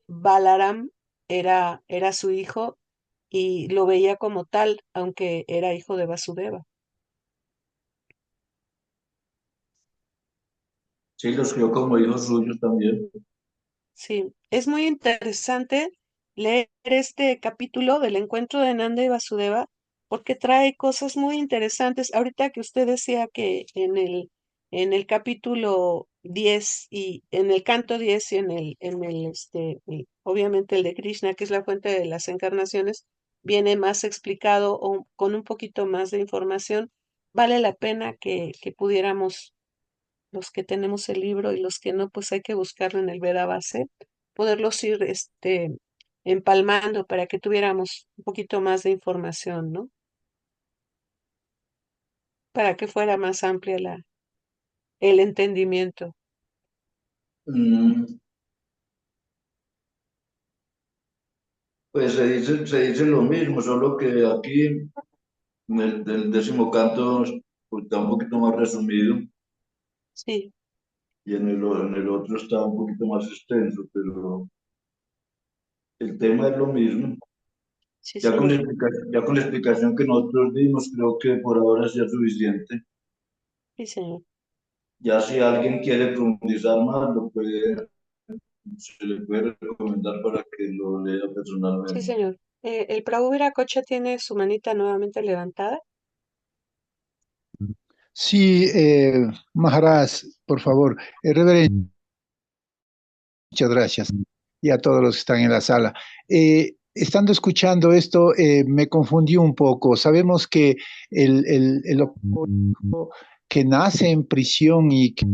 Balaram era su hijo y lo veía como tal, aunque era hijo de Vasudeva. Sí, los crió como hijos suyos también. Sí, es muy interesante leer este capítulo del encuentro de Nanda y Vasudeva porque trae cosas muy interesantes. Ahorita que usted decía que en el capítulo 10 y en el canto 10 y y obviamente el de Krishna, que es la fuente de las encarnaciones, viene más explicado o con un poquito más de información. Vale la pena que pudiéramos los que tenemos el libro y los que no, pues hay que buscarlo en el Veda base, poderlos ir empalmando para que tuviéramos un poquito más de información, ¿no? Para que fuera más amplia el entendimiento. Mm, pues se dice lo mismo, solo que aquí del décimo canto pues, está un poquito más resumido Sí, y en el otro está un poquito más extenso, pero el tema es lo mismo. sí, Ya con señor. ya con la explicación que nosotros dimos, creo que por ahora sea suficiente. Sí, señor. Ya si alguien quiere profundizar más, se le puede recomendar para que lo lea Sí, personalmente. señor. El Prabhu Viracocha tiene su manita nuevamente levantada. Sí, Maharaj, por favor, reverendo, muchas gracias y a todos los que están en la sala. Estando escuchando esto, me confundí un poco. Sabemos que el octavo que nace en prisión y que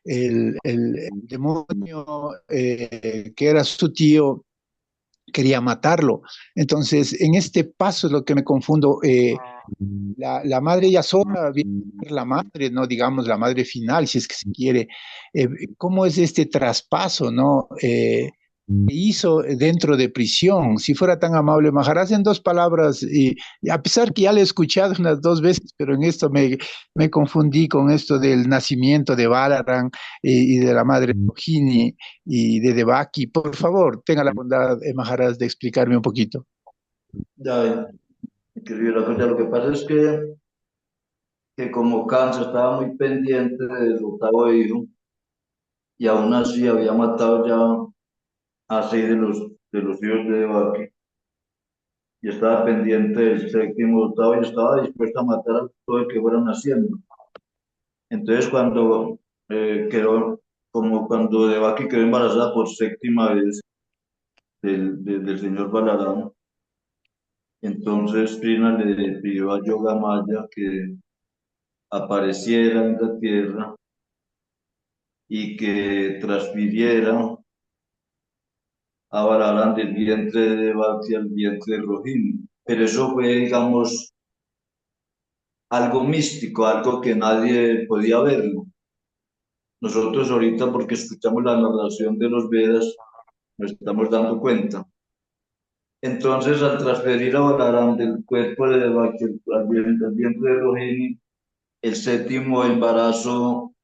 el demonio que era su tío quería matarlo. Entonces, en este paso es lo que me confundo. La madre Yashoda viene a ser la madre, no digamos la madre final, si es que se quiere. Eh, ¿Cómo es este traspaso, no? Que hizo dentro de prisión. Si fuera tan amable, Maharaj, en dos palabras, y a pesar que ya le he escuchado unas dos veces, pero en esto me confundí con esto del nacimiento de Balaram y de la madre Rohini y de Devaki. Por favor, tenga la bondad, Maharaj, de explicarme un poquito. Ya, querido, lo que pasa es que como Kansa estaba muy pendiente del octavo hijo y aún así había matado ya a seis de los hijos de Devaki y estaba pendiente del séptimo, octavo y estaba dispuesto a matar a todo el que fueran haciendo. Entonces cuando quedó, como cuando Devaki quedó embarazada por séptima vez del señor Balarama, entonces Krishna le pidió a Yogamaya que apareciera en la tierra y que transfiriera a Balaram del vientre de Devaki al vientre de Rohini. Pero eso fue, digamos, algo místico, algo que nadie podía verlo. Nosotros ahorita, porque escuchamos la narración de los Vedas, nos estamos dando cuenta. Entonces, al transferir a Balaram del cuerpo de Devaki al vientre de Rohini, el séptimo embarazo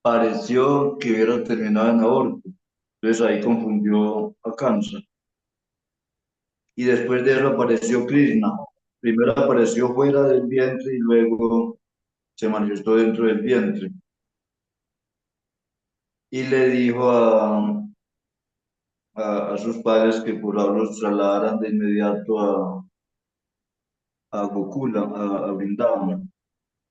pareció que hubiera terminado en aborto. Entonces ahí confundió a Kamsa. Y después de eso apareció Krishna. Primero apareció fuera del vientre y luego se manifestó dentro del vientre. Y le dijo a sus padres que por favor los trasladaran de inmediato a Gokula, a Vrindavan.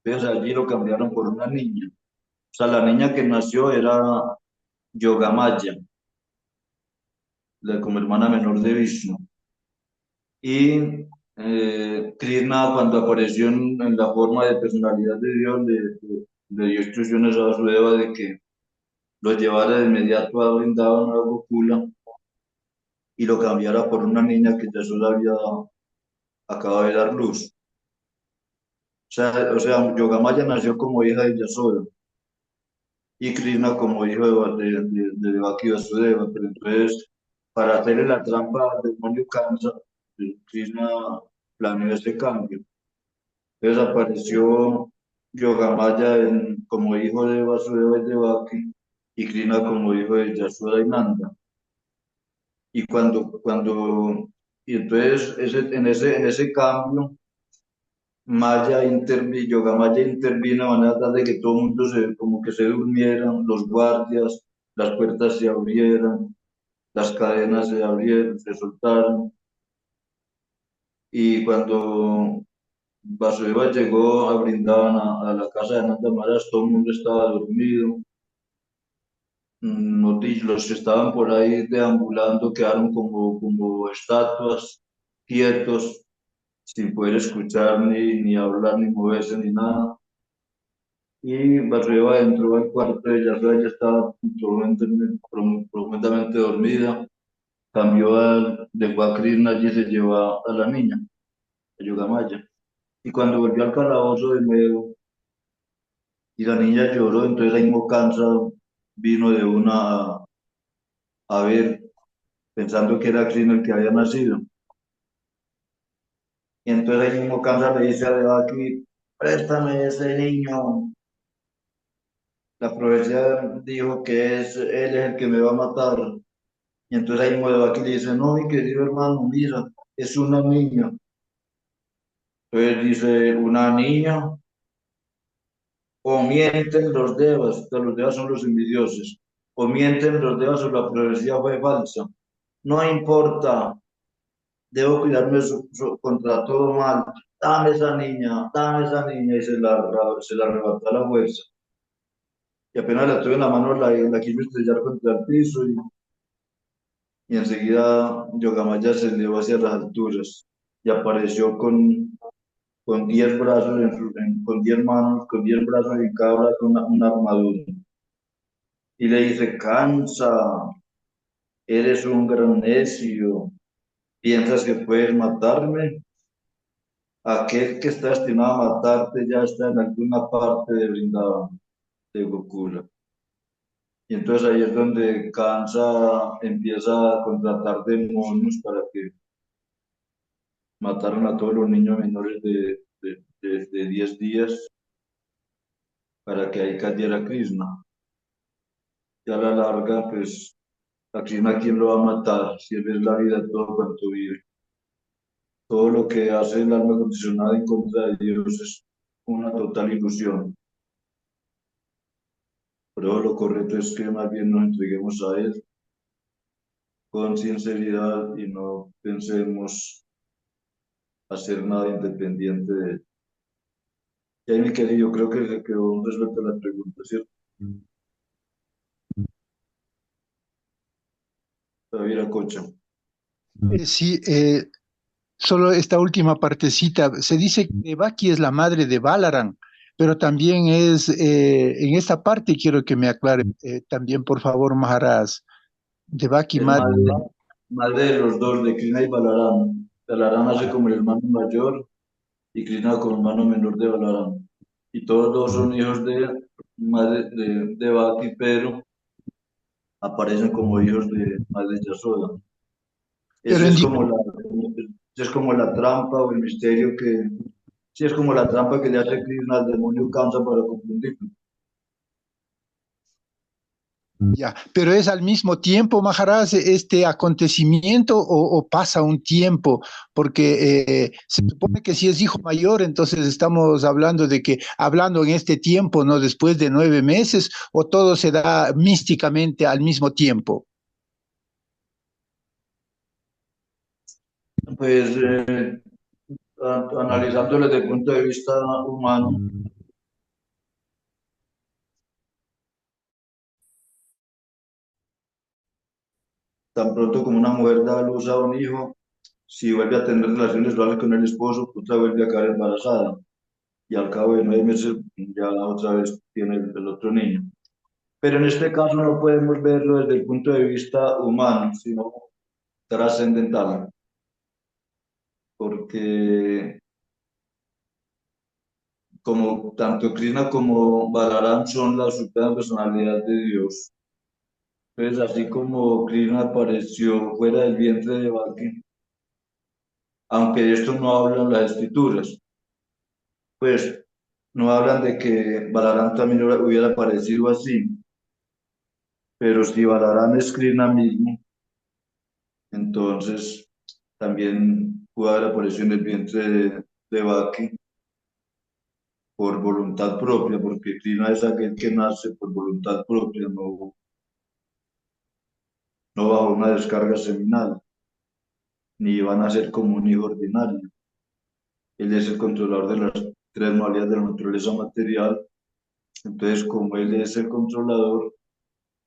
Entonces allí lo cambiaron por una niña. O sea, la niña que nació era Yogamaya. como hermana menor de Vishnu. Y Krishna, cuando apareció en la forma de personalidad de Dios, le dio instrucciones a Vasudeva de que lo llevara de inmediato a Vrindavan, a Gokula, y lo cambiara por una niña que Yashoda había acabado de dar luz. O sea, Yogamaya nació como hija de Yashoda y Krishna como hijo de Devaki Vasudeva, pero entonces, para hacerle la trampa al demonio Kamsa, Krishna planeó este cambio. Entonces apareció Yogamaya como hijo de Vasudeva y Devaki, y Krishna como hijo de Yashoda y Nanda. Y y entonces en ese cambio, Yogamaya intervino de manera tal de que todo el mundo como que se durmieran, los guardias, las puertas se abrieran, las cadenas se abrieron, se soltaron. Y cuando Vasudeva llegó a Brindavan, a la casa de Nanda Maharaj, todo el mundo estaba dormido. Los que estaban por ahí deambulando quedaron como estatuas, quietos, sin poder escuchar, ni hablar, ni moverse, ni nada. Y Vasudeva entró al cuarto de Yashoda, ella estaba profundamente dormida. Dejó a Krishna allí y se llevó a la niña, a Yogamaya. Y cuando volvió al calabozo de nuevo, y la niña lloró, entonces ahí Mokansa vino de una a ver, pensando que era Krishna el que había nacido. Y entonces ahí mismo Kamsa le dice a Devaki, préstame ese niño. La profecía dijo que él es el que me va a matar. Y entonces ahí mismo Devaki le dice, no, mi querido hermano, mira, es una niña. Entonces dice, una niña, o mienten los devas, que los devas son los envidiosos, o mienten los devas o la profecía fue falsa. No importa, debo cuidarme contra todo mal. Dame esa niña, y se la arrebató a la fuerza. Y apenas la tuve en la mano, la quiso estrellar contra el piso, y enseguida Yogamaya se elevó hacia las alturas y apareció con 10 brazos, con 10 manos, con 10 brazos y cada brazo una armadura. Y le dice, Cansa, eres un gran necio, ¿piensas que puedes matarme? Aquel que está destinado a matarte ya está en alguna parte de Vrindavan, de Gokula. Y entonces ahí es donde Kansa empieza a contratar demonios para que mataran a todos los niños menores de 10 días para que ahí cayera Krishna. Y a la larga, pues, a Krishna, ¿quién lo va a matar? Si él es la vida de todo cuanto vive. Todo lo que hace el alma condicionada en contra de Dios es una total ilusión. Pero lo correcto es que más bien nos entreguemos a Él con sinceridad y no pensemos hacer nada independiente de Él. Y ahí, mi querido, yo creo que se quedó resuelta la pregunta, ¿cierto? Javier Cocha. Sí, solo esta última partecita. Se dice que Devaki es la madre de Balaram, pero también en esta parte quiero que me aclare también, por favor, Maharaj. Devaki, Es madre. madre de los dos, de Krishna y Balaram. Balaram nace como el hermano mayor y Krishna como hermano menor de Balaram. Y todos dos son hijos de madre de Bhakti, pero aparecen como hijos de madre Yasoda. Pero Ese es como ese es como la trampa o el misterio sí, es como la trampa que le hace Krishna al demonio Kamsa para confundirlo. ya, pero es al mismo tiempo, Maharaj, este acontecimiento o pasa un tiempo, porque se supone que si es hijo mayor, entonces estamos hablando de que, hablando en este tiempo, ¿no? Después de 9 meses, o todo se da místicamente al mismo tiempo. Pues analizándolo desde el punto de vista humano, tan pronto como una mujer da a luz a un hijo, si vuelve a tener relaciones sexuales con el esposo, otra vuelve a caer embarazada. Y al cabo de 9 meses ya otra vez tiene el otro niño. Pero en este caso no podemos verlo desde el punto de vista humano, sino trascendental, porque como tanto Krishna como Balaram son la suprema personalidad de Dios. Entonces, así como Krishna apareció fuera del vientre de Baki, aunque de esto no hablan las escrituras, pues no hablan de que Balaram también hubiera aparecido así, pero si Balaram es Krishna mismo, entonces también pudo haber aparecido en el vientre de Baki por voluntad propia, porque Krishna es aquel que nace por voluntad propia, no bajo una descarga seminal, ni van a ser como un hijo ordinario. Él es el controlador de las tres modalidades de la naturaleza material, entonces como él es el controlador,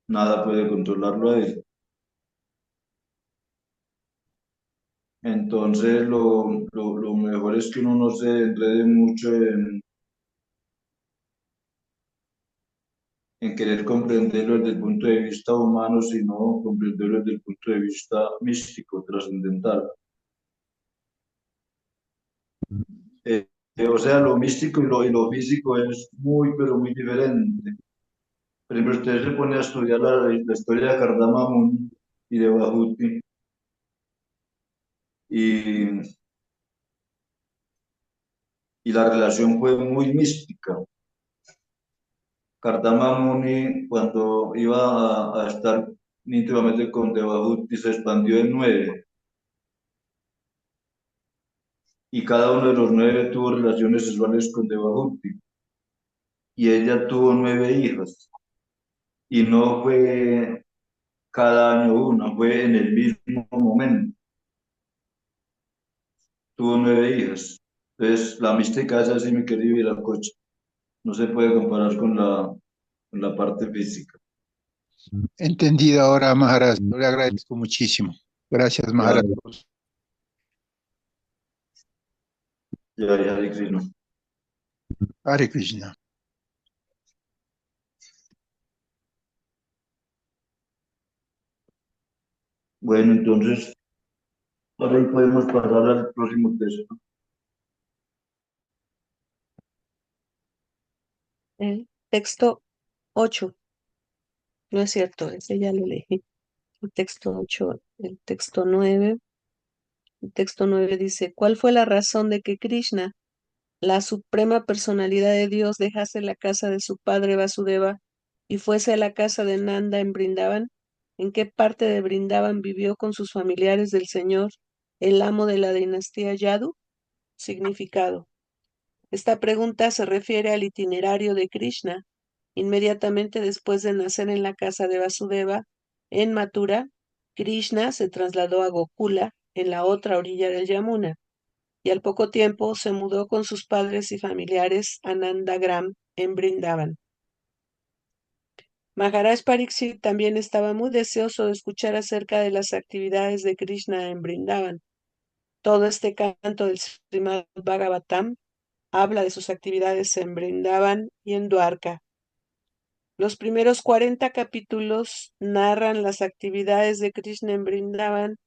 nada puede controlarlo a él. Entonces lo mejor es que uno no se enrede mucho en querer comprenderlo desde el punto de vista humano, sino comprenderlo desde el punto de vista místico, trascendental. O sea, lo místico y lo físico es muy, pero muy diferente. Por ejemplo, usted se pone a estudiar la historia de Kardama Muni y de Bahuti, y, y la relación fue muy mística. Kardama Muni, cuando iba a estar íntimamente con Devahuti, se expandió en 9, y cada uno de los 9 tuvo relaciones sexuales con Devahuti, y ella tuvo 9 hijas, y no fue cada año una, fue en el mismo momento, tuvo 9 hijas. Entonces, la mística es así, mi querido Viracocha, no se puede comparar con la parte física. Entendido ahora, Maharaj. Le agradezco muchísimo. Gracias, Ya, Maharaj. ya, Krishna. Hare Krishna. Bueno, entonces, ahora ahí podemos pasar al próximo texto. El texto 8, no es cierto, ese ya lo leí. El texto 8, el texto 9. El texto 9 dice, ¿cuál fue la razón de que Krishna, la suprema personalidad de Dios, dejase la casa de su padre Vasudeva y fuese a la casa de Nanda en Brindavan? ¿En qué parte de Brindavan vivió con sus familiares del Señor, el amo de la dinastía Yadu? Significado. Esta pregunta se refiere al itinerario de Krishna. Inmediatamente después de nacer en la casa de Vasudeva, en Mathura, Krishna se trasladó a Gokula, en la otra orilla del Yamuna, y al poco tiempo se mudó con sus padres y familiares a Nandagram, en Brindavan. Maharaj Pariksit también estaba muy deseoso de escuchar acerca de las actividades de Krishna en Brindavan. Todo este canto del Srimad Bhagavatam habla de sus actividades en Brindavan y en Dwarka. Los primeros 40 capítulos narran las actividades de Krishna en Brindavan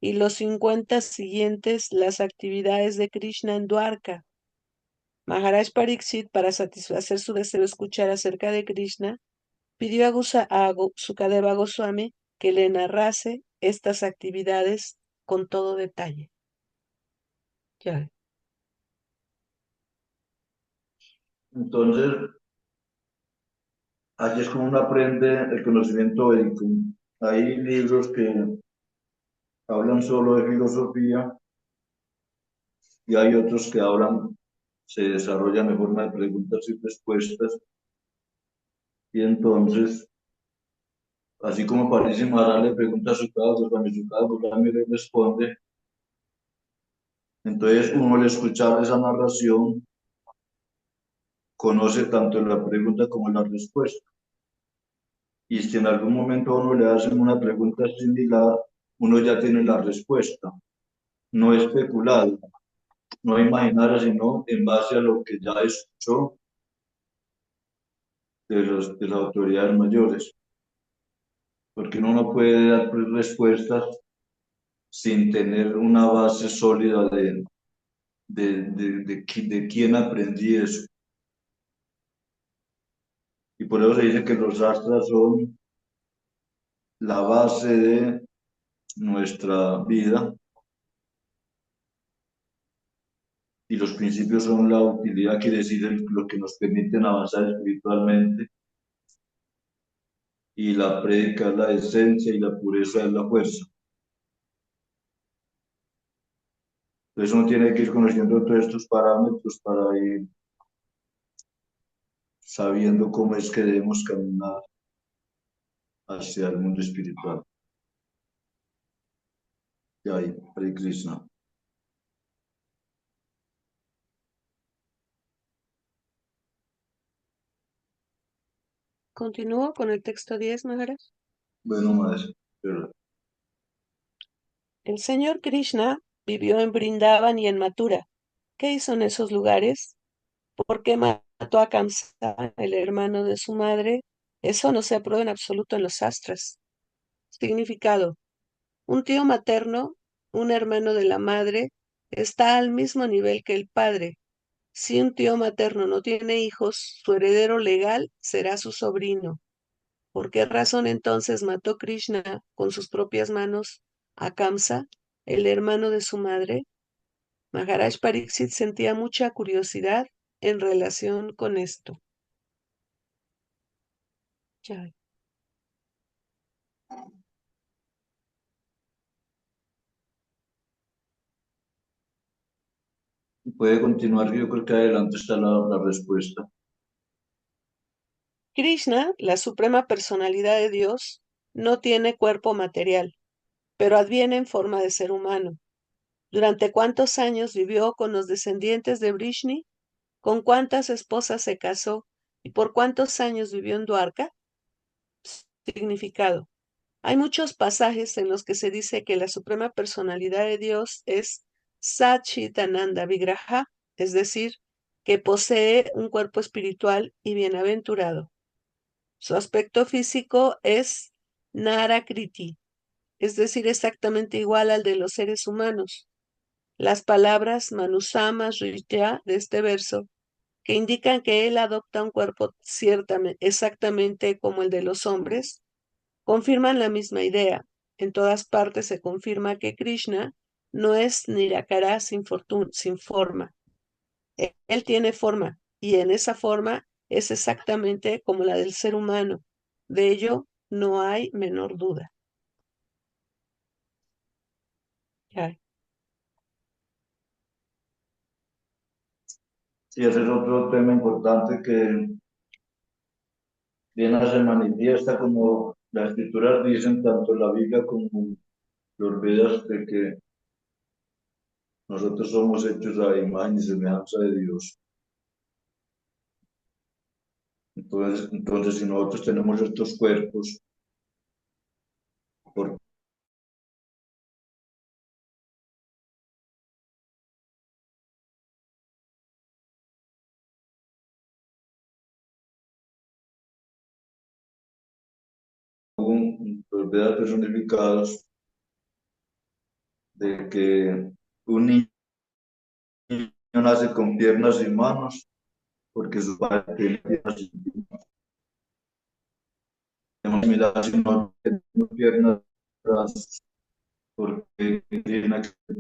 y los 50 siguientes las actividades de Krishna en Dwarka. Maharaj Pariksit, para satisfacer su deseo de escuchar acerca de Krishna, pidió a Sukadeva Goswami que le narrase estas actividades con todo detalle. Ya. Entonces, así es como uno aprende el conocimiento védico. Hay libros que hablan solo de filosofía y hay otros que se desarrollan en forma de preguntas y respuestas. Y entonces, así como parece Mara le pregunta a su caso, cuando su caso le responde, entonces uno al escuchar esa narración conoce tanto la pregunta como la respuesta. Y si en algún momento a uno le hacen una pregunta similar, uno ya tiene la respuesta, no especular, no imaginar, sino en base a lo que ya escuchó de las autoridades mayores, porque uno no puede dar pues, respuestas sin tener una base sólida de quién aprendí eso. Y por eso se dice que los astras son la base de nuestra vida y los principios son la utilidad, quiere decir lo que nos permiten avanzar espiritualmente, y la prédica es la esencia y la pureza es la fuerza. Entonces uno tiene que ir conociendo todos estos parámetros para ir sabiendo cómo es que debemos caminar hacia el mundo espiritual. Y ahí, Hare Krishna. Continúo con el texto 10, Maharaj. Bueno, maestro, pero El señor Krishna vivió en Brindavan y en Mathura. ¿Qué hizo en esos lugares? ¿Por qué mató a Kamsa, el hermano de su madre? Eso no se aprueba en absoluto en los astras. Significado. Un tío materno, un hermano de la madre, está al mismo nivel que el padre. Si un tío materno no tiene hijos, su heredero legal será su sobrino. ¿Por qué razón entonces mató Krishna con sus propias manos a Kamsa, el hermano de su madre? Maharaj Pariksit sentía mucha curiosidad en relación con esto. Ya. puede continuar, yo creo que adelante está la respuesta. Krishna, la suprema personalidad de Dios, no tiene cuerpo material, pero adviene en forma de ser humano. ¿Durante cuántos años vivió con los descendientes de Vrishni? ¿Con cuántas esposas se casó? ¿Y por cuántos años vivió en Dwarka? Significado. Hay muchos pasajes en los que se dice que la suprema personalidad de Dios es Satchitananda Vigraha, es decir, que posee un cuerpo espiritual y bienaventurado. Su aspecto físico es Narakriti, es decir, exactamente igual al de los seres humanos. Las palabras Manusama Ritya de este verso, que indican que él adopta un cuerpo exactamente como el de los hombres, confirman la misma idea. En todas partes se confirma que Krishna no es Nirakara sin forma. Él tiene forma y en esa forma es exactamente como la del ser humano. De ello no hay menor duda. Ya. Y ese es otro tema importante que bien se manifiesta, como las escrituras dicen, tanto la Biblia como los Vedas, de que nosotros somos hechos a imagen y semejanza de Dios. Entonces si nosotros tenemos estos cuerpos, por los Vedas personificados, de que un niño nace con piernas y manos, porque su padre tiene piernas y manos. Mira, si no tiene piernas, brazos, porque tiene que